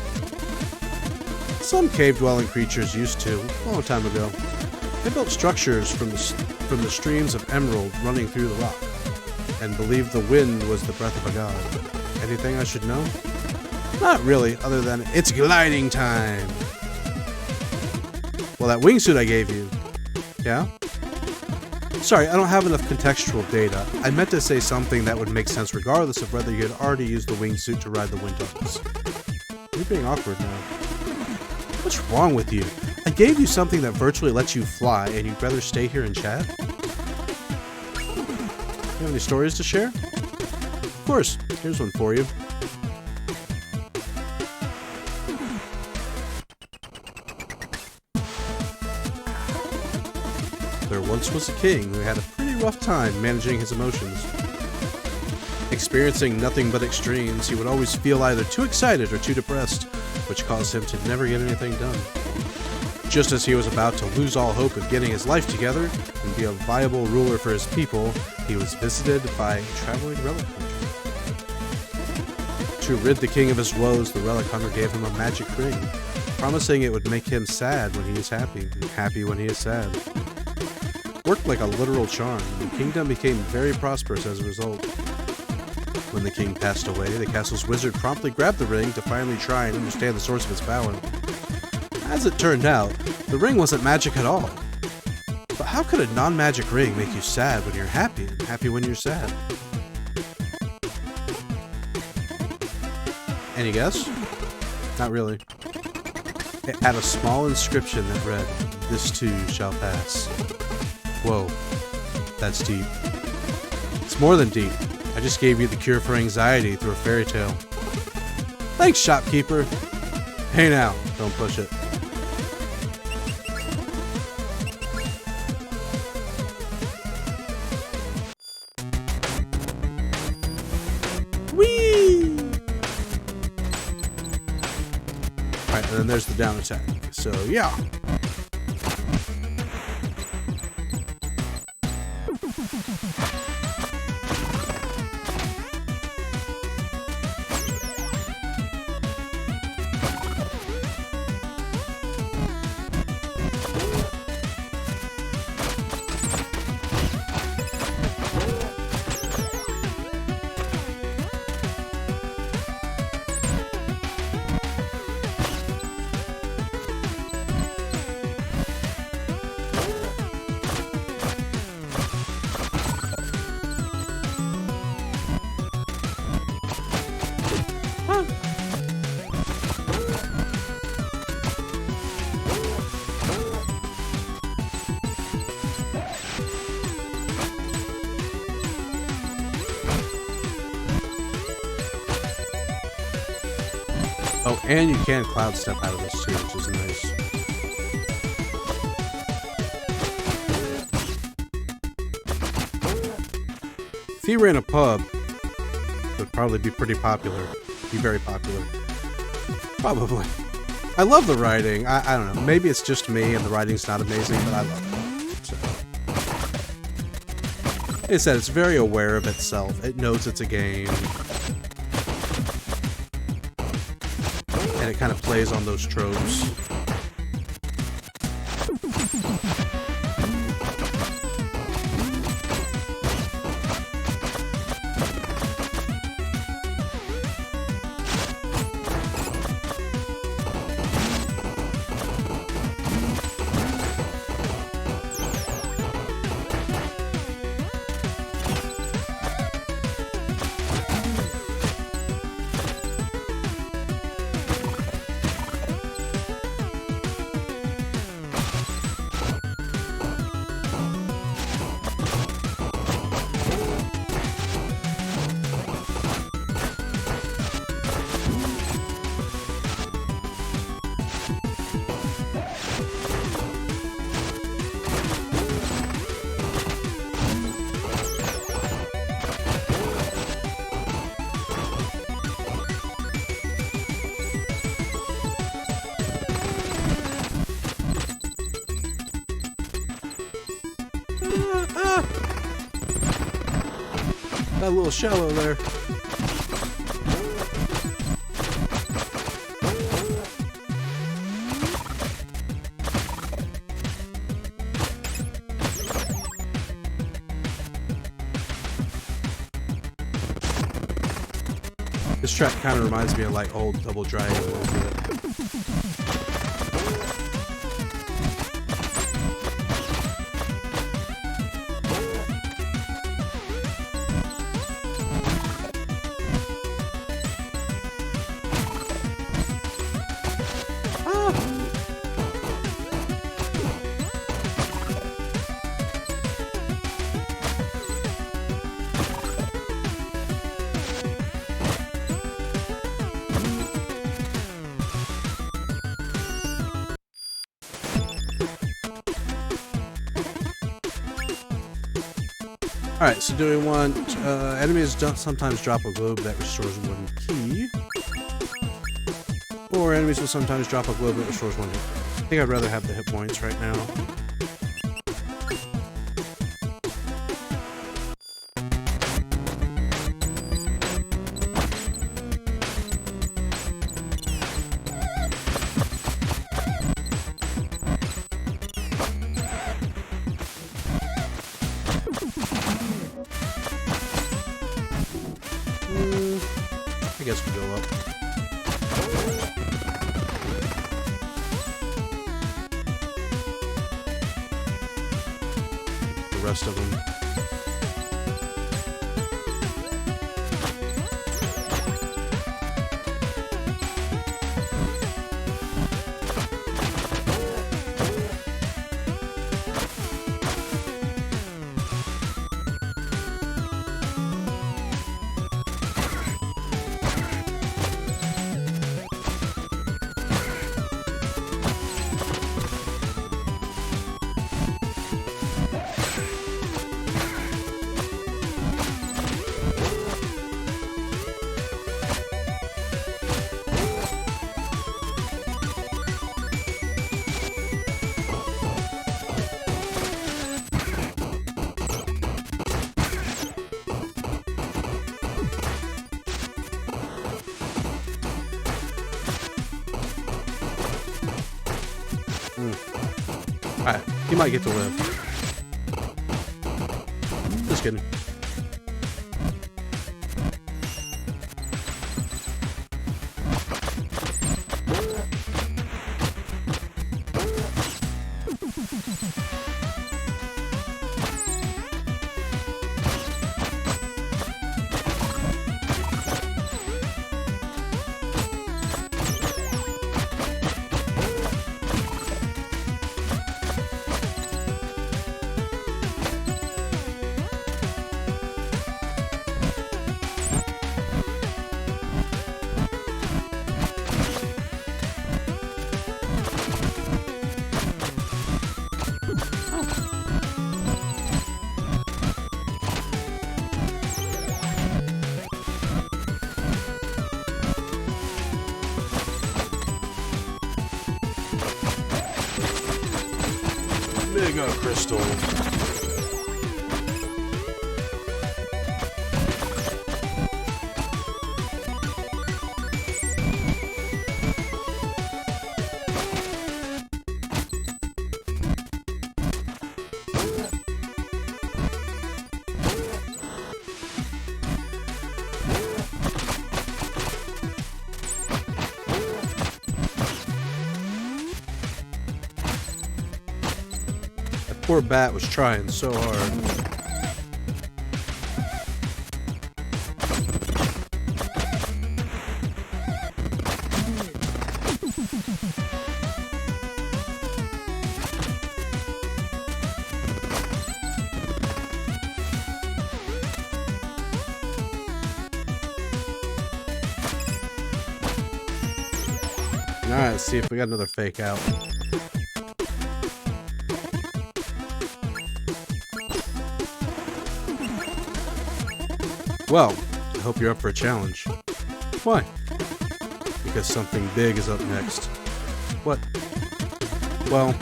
Some cave-dwelling creatures used to, a long time ago. They built structures from the streams of emerald running through the rock, and believed the wind was the breath of a god. Anything I should know? Not really, other than it's gliding time. Well, that wingsuit I gave you. Yeah? Sorry, I don't have enough contextual data. I meant to say something that would make sense regardless of whether you had already used the wingsuit to ride the wind tunnels. You're being awkward now. What's wrong with you? I gave you something that virtually lets you fly, and you'd rather stay here and chat? You have any stories to share? Of course, here's one for you. There once was a king who had a pretty rough time managing his emotions. Experiencing nothing but extremes, he would always feel either too excited or too depressed, which caused him to never get anything done. Just as he was about to lose all hope of getting his life together and be a viable ruler for his people, he was visited by a traveling relic hunter. To rid the king of his woes, the relic hunter gave him a magic ring, promising it would make him sad when he is happy, and happy when he is sad. Worked like a literal charm, and the kingdom became very prosperous as a result. When the king passed away, the castle's wizard promptly grabbed the ring to finally try and understand the source of its power. As it turned out, the ring wasn't magic at all. But how could a non-magic ring make you sad when you're happy and happy when you're sad? Any guess? Not really. It had a small inscription that read, "This too shall pass." Whoa, that's deep. It's more than deep. I just gave you the cure for anxiety through a fairy tale. Thanks, shopkeeper. Hey now, don't push it. Whee! Alright, and then there's the down attack. So, yeah. Oh, and you can cloud step out of this too, which is nice. If he ran a pub, it would probably be pretty popular. Be very popular. Probably. I love the writing. I don't know. Maybe it's just me and the writing's not amazing, but I love it. So. Like I said, it's very aware of itself. It knows it's a game. And it kind of plays on those tropes. Got a little shallow there. This track kind of reminds me of like old Double Dragon a little bit. Alright, so do we want enemies don't sometimes drop a globe that restores 1 key. Or enemies will sometimes drop a globe that restores 1 hit. I think I'd rather have the hit points right now. I guess we go up. The rest of them. Alright, he might get to live. Just kidding. Mega Crystal. Poor bat was trying so hard. Alright, let's see if we got another fake out. Well, I hope you're up for a challenge. Why? Because something big is up next. What? Well,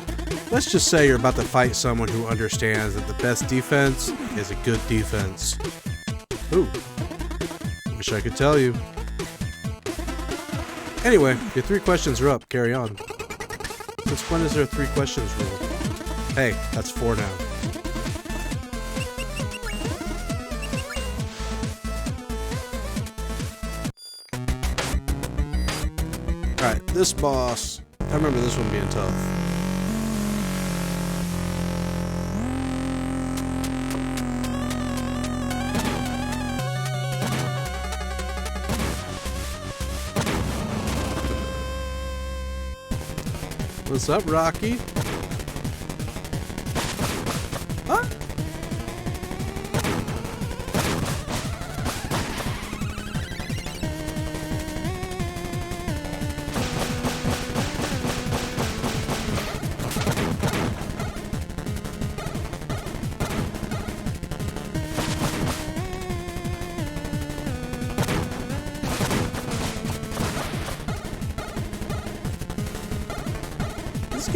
let's just say you're about to fight someone who understands that the best defense is a good defense. Ooh. Wish I could tell you. Anyway, your 3 questions are up. Carry on. Since when is there a 3 questions rule? Hey, that's 4 now. Alright, this boss, I remember this one being tough. What's up, Rocky? Huh?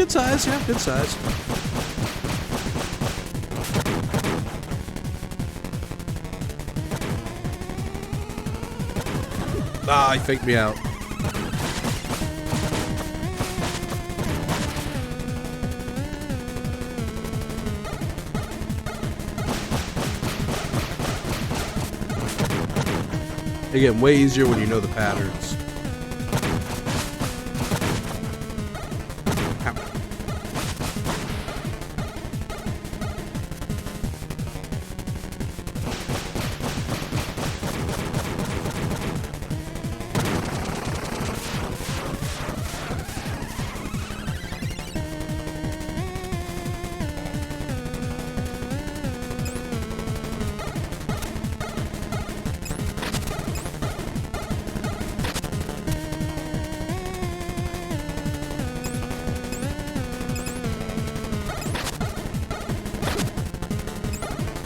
good size, yeah, good size. Ah, he faked me out. They get way easier when you know the patterns.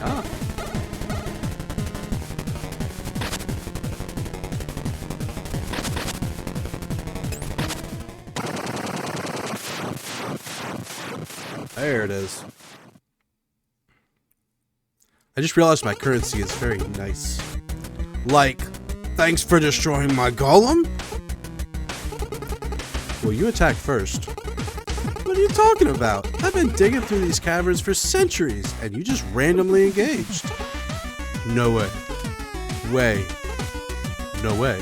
Ow. There it is. I just realized my currency is very nice. Like, thanks for destroying my golem? Well, you attack first. What are you talking about? I've been digging through these caverns for centuries, and you just randomly engaged. No way. No way.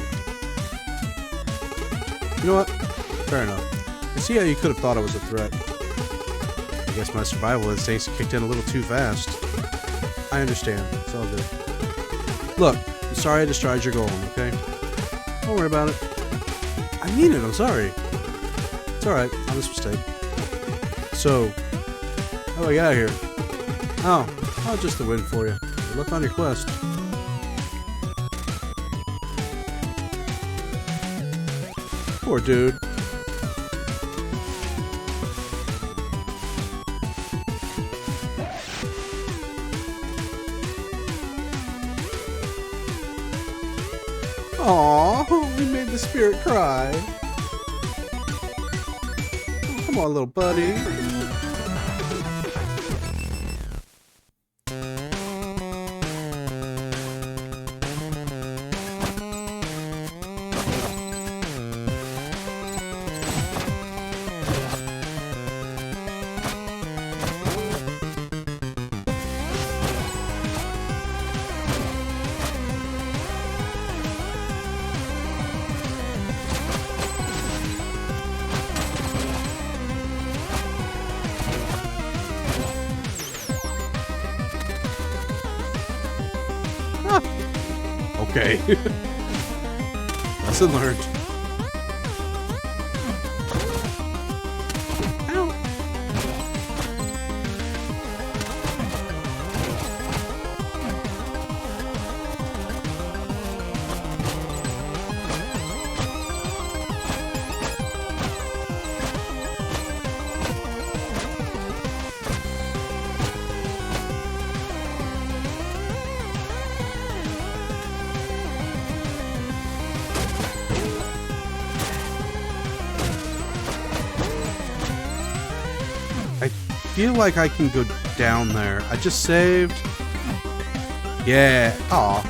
You know what? Fair enough. I see how you could have thought I was a threat. I guess my survival instincts kicked in a little too fast. I understand. It's all good. Look, I'm sorry I destroyed your golem, okay? Don't worry about it. I mean it, I'm sorry. It's alright, honest mistake. So, how do I get out of here? Oh, just the win for you. Good luck on your quest. Poor dude. Aww, we made the spirit cry. Oh, come on, little buddy. Okay. Lesson learned. Ow. I feel like I can go down there. I just saved. Yeah. Aw.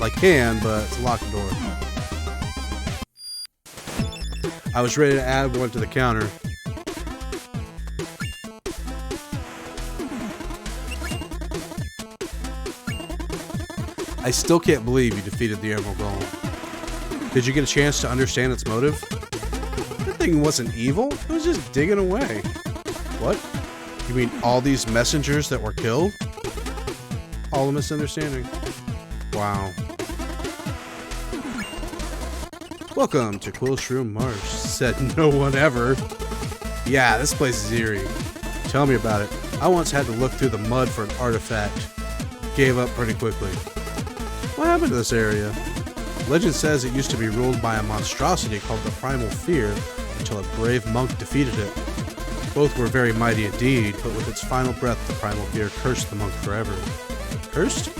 I can, but it's a locked door. I was ready to add one to the counter. I still can't believe you defeated the Emerald Golem. Did you get a chance to understand its motive? That thing wasn't evil. It was just digging away. What? You mean all these messengers that were killed? All a misunderstanding. Wow. Welcome to Quillshroom Marsh, said no one ever. Yeah, this place is eerie. Tell me about it. I once had to look through the mud for an artifact. Gave up pretty quickly. What happened to this area? Legend says it used to be ruled by a monstrosity called the Primal Fear until a brave monk defeated it. Both were very mighty indeed, but with its final breath, the Primal Fear cursed the monk forever. Cursed?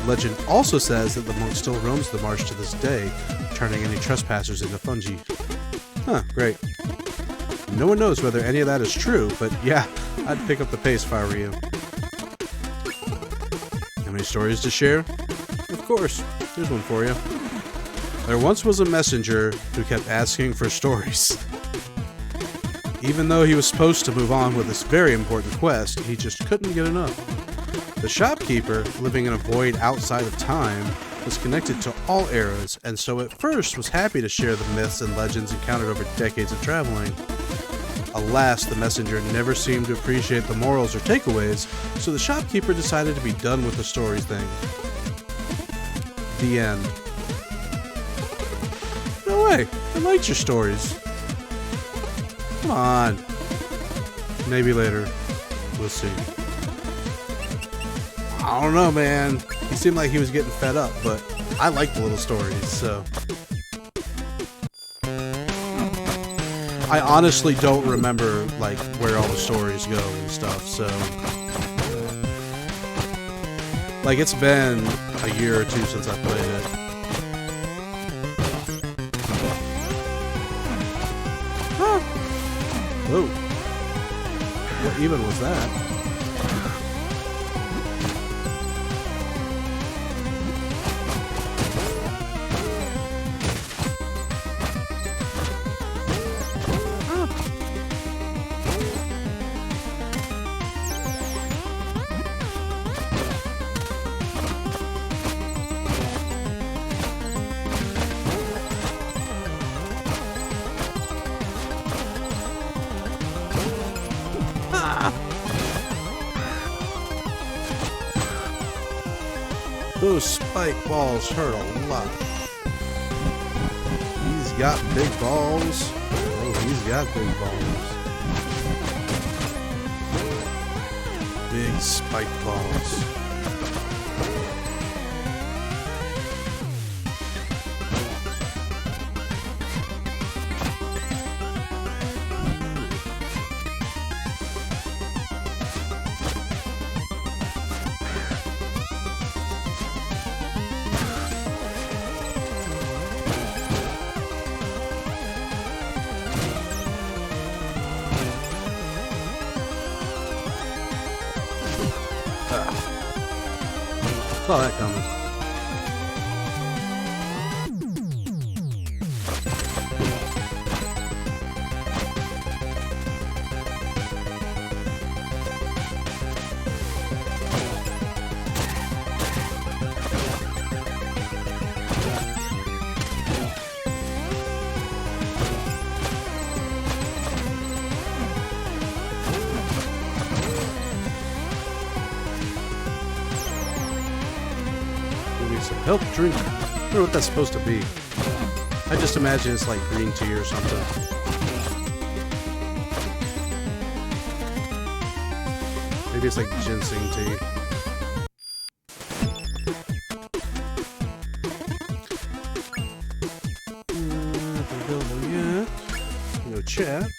Legend also says that the monk still roams the marsh to this day, turning any trespassers into fungi. Huh, great. No one knows whether any of that is true, but yeah, I'd pick up the pace if I were you. How many stories to share? Of course, here's one for you. There once was a messenger who kept asking for stories. Even though he was supposed to move on with this very important quest, he just couldn't get enough. The shopkeeper, living in a void outside of time, was connected to all eras, and so at first was happy to share the myths and legends encountered over decades of traveling. Alas, the messenger never seemed to appreciate the morals or takeaways, so the shopkeeper decided to be done with the stories thing. The end. No way, I liked your stories. Come on. Maybe later. We'll see. I don't know, man. He seemed like he was getting fed up, but I like the little stories, so. I honestly don't remember, like, where all the stories go and stuff, so. Like, it's been a year or two since I played it. Huh. Whoa. What even was that? Those spike balls hurt a lot. He's got big balls. Oh, he's got big balls. Big spike balls. Saw that coming. Some help drink. I don't know what that's supposed to be. I just imagine it's like green tea or something. Maybe it's like ginseng tea. Don't know yet. No chat.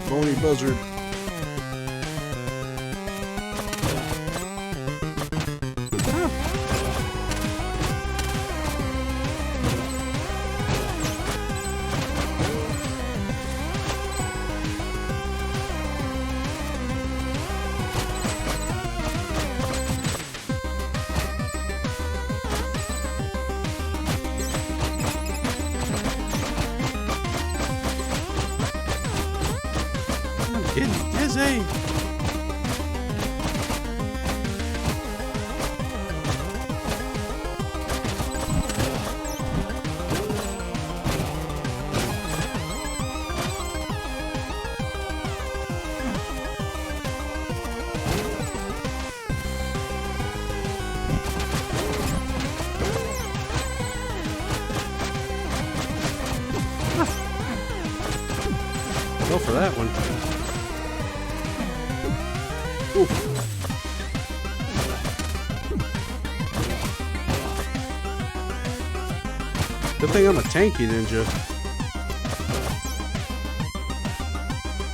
Bony buzzard. Getting dizzy. Go for that one. Ooh. Good thing I'm a tanky ninja.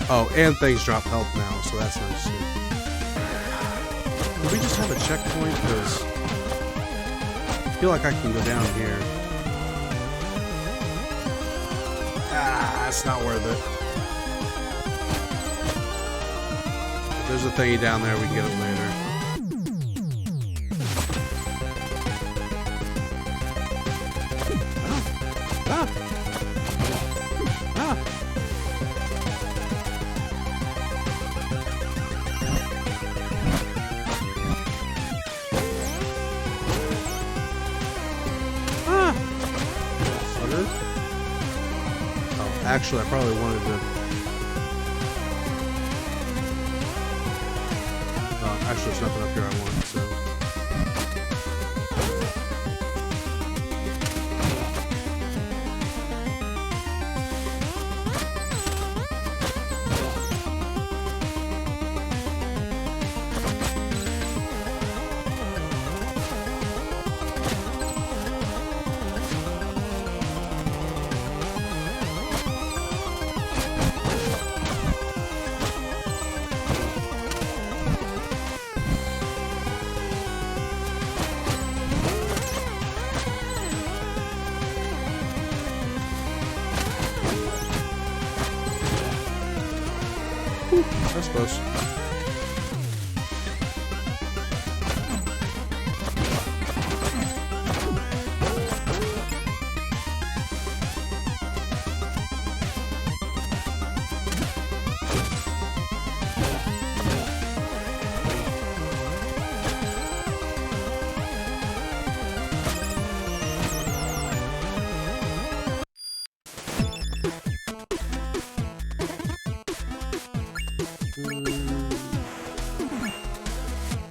Oh, and things drop health now, so that's nice too. do we just have a checkpoint? Because I feel like I can go down here. Ah, it's not worth it. If there's a thingy down there, we can get it later. Actually, I probably wanted to... actually, there's nothing up here I want, so... I suppose.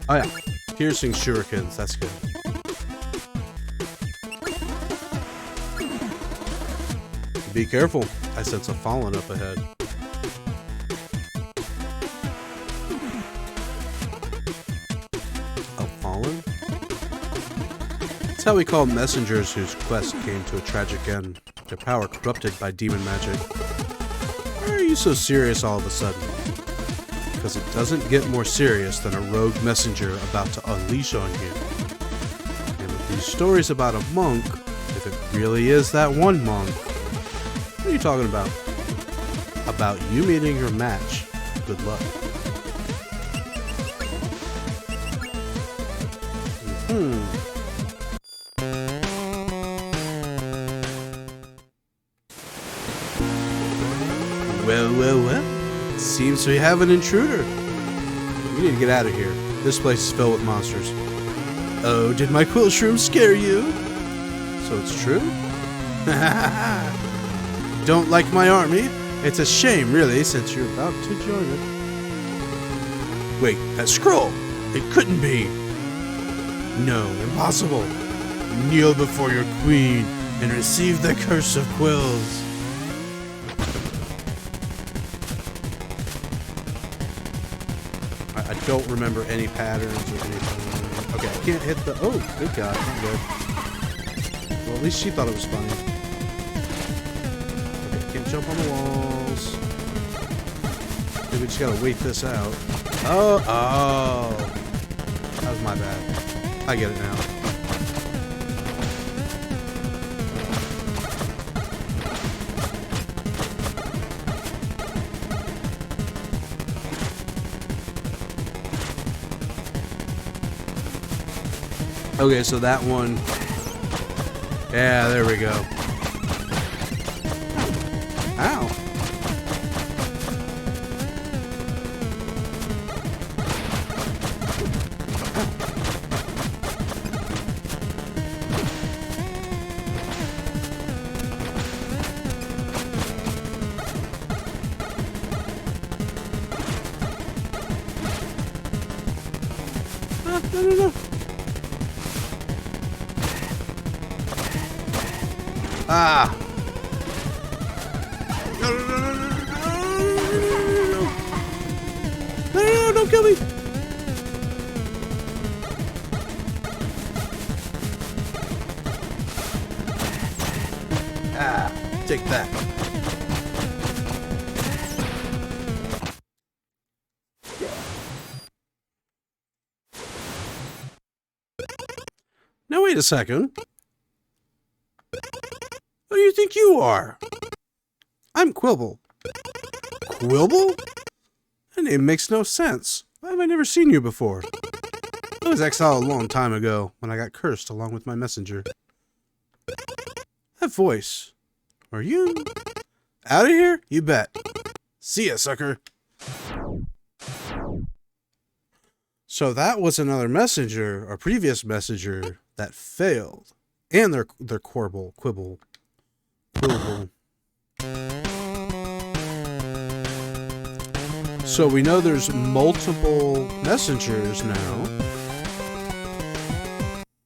Oh yeah, piercing shurikens, that's good. Be careful, I sense a fallen up ahead. A fallen? That's how we call messengers whose quest came to a tragic end, their power corrupted by demon magic. Why are you so serious all of a sudden? Because it doesn't get more serious than a rogue messenger about to unleash on you. And with these stories about a monk, if it really is that one monk, what are you talking about? About you meeting your match. Good luck. Well. Seems we have an intruder. We need to get out of here. This place is filled with monsters. Oh, did my quill shroom scare you? So it's true? Don't like my army? It's a shame, really, since you're about to join it. Wait, that scroll! It couldn't be! No, impossible! Kneel before your queen and receive the curse of quills. I don't remember any patterns or anything. Okay, I can't hit the... Oh, good God, I'm good. Well, at least she thought it was funny. Okay, can't jump on the walls. Maybe we just gotta wait this out. Oh! That was my bad. I get it now. Okay, so that one... Yeah, there we go. Ow. No. Ah! No, don't kill me! Ah, take that. Now wait a second. Who do you think you are? I'm Quibble. Quibble? That name makes no sense. Why have I never seen you before? I was exiled a long time ago when I got cursed along with my messenger. That voice. Are you out of here? You bet. See ya, sucker. So that was another messenger, or previous messenger, that failed. And their quibble. So we know there's multiple messengers now.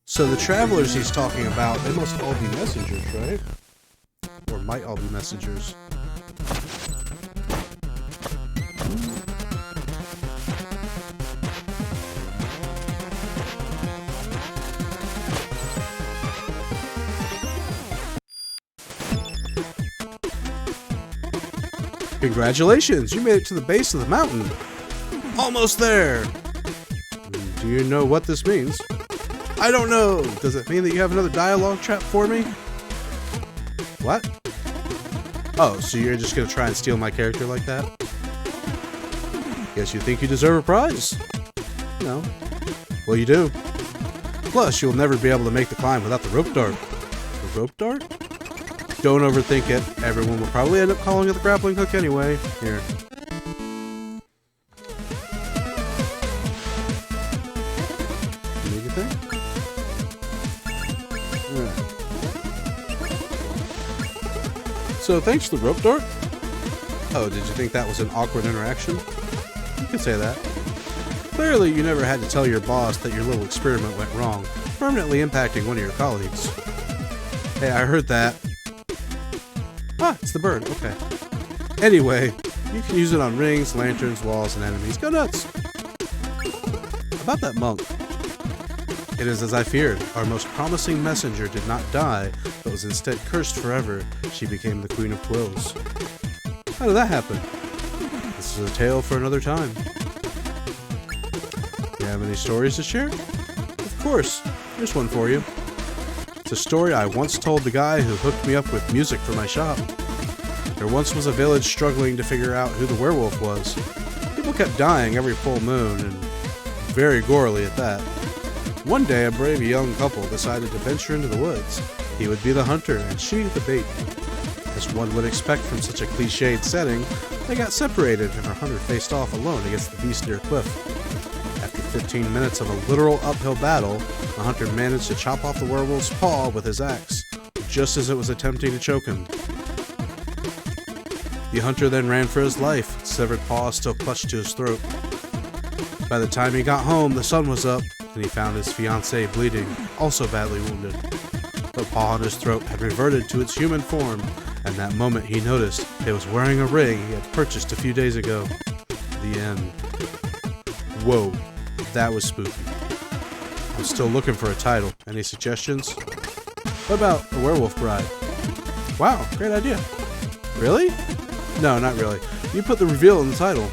So the travelers he's talking about, they must all be messengers, right? Or might all be messengers. Congratulations, you made it to the base of the mountain. Almost there. Do you know what this means? I don't know. Does it mean that you have another dialogue trap for me? What? Oh, so you're just gonna try and steal my character like that? Guess you think you deserve a prize? No. Well, you do. Plus, you'll never be able to make the climb without the rope dart. The rope dart? Don't overthink it. Everyone will probably end up calling it the grappling hook anyway. Here. Make it there? Alright. So, thanks to the rope dart? Oh, did you think that was an awkward interaction? You could say that. Clearly, you never had to tell your boss that your little experiment went wrong, permanently impacting one of your colleagues. Hey, I heard that. Ah, it's the bird. Okay. Anyway, you can use it on rings, lanterns, walls, and enemies. Go nuts! About that monk. It is as I feared. Our most promising messenger did not die, but was instead cursed forever. She became the Queen of Quills. How did that happen? This is a tale for another time. You have any stories to share? Of course. Here's one for you. It's a story I once told the guy who hooked me up with music for my shop. There once was a village struggling to figure out who the werewolf was. People kept dying every full moon, and very gorily at that. One day, a brave young couple decided to venture into the woods. He would be the hunter, and she the bait. As one would expect from such a cliched setting, they got separated, and our hunter faced off alone against the beast near a cliff. After 15 minutes of a literal uphill battle, the hunter managed to chop off the werewolf's paw with his axe, just as it was attempting to choke him. The hunter then ran for his life, severed paw still clutched to his throat. By the time he got home, the sun was up, and he found his fiancée bleeding, also badly wounded. The paw on his throat had reverted to its human form, and that moment he noticed it was wearing a ring he had purchased a few days ago. The end. Whoa, that was spooky. I'm still looking for a title. Any suggestions? What about A Werewolf Bride? Wow, great idea. Really? No, not really. You put the reveal in the title.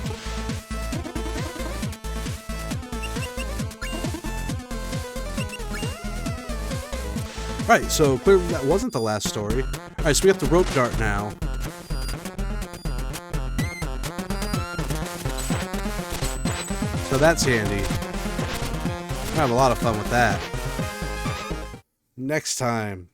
Right, so clearly that wasn't the last story. Alright, so we have the rope dart now. So that's handy. I have a lot of fun with that. Next time.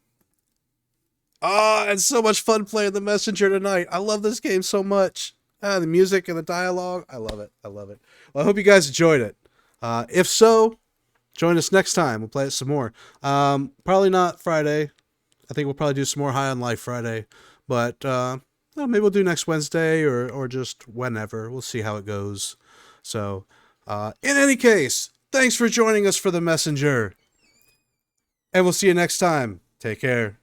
Oh, it's so much fun playing the messenger tonight. I love this game so much. The music and the dialogue. I love it. I love it. Well, I hope you guys enjoyed it. If so, join us next time. We'll play it some more. Probably not Friday. I think we'll probably do some more High on Life Friday. But well, maybe we'll do next Wednesday or just whenever. We'll see how it goes. So, in any case, thanks for joining us for The Messenger. And we'll see you next time. Take care.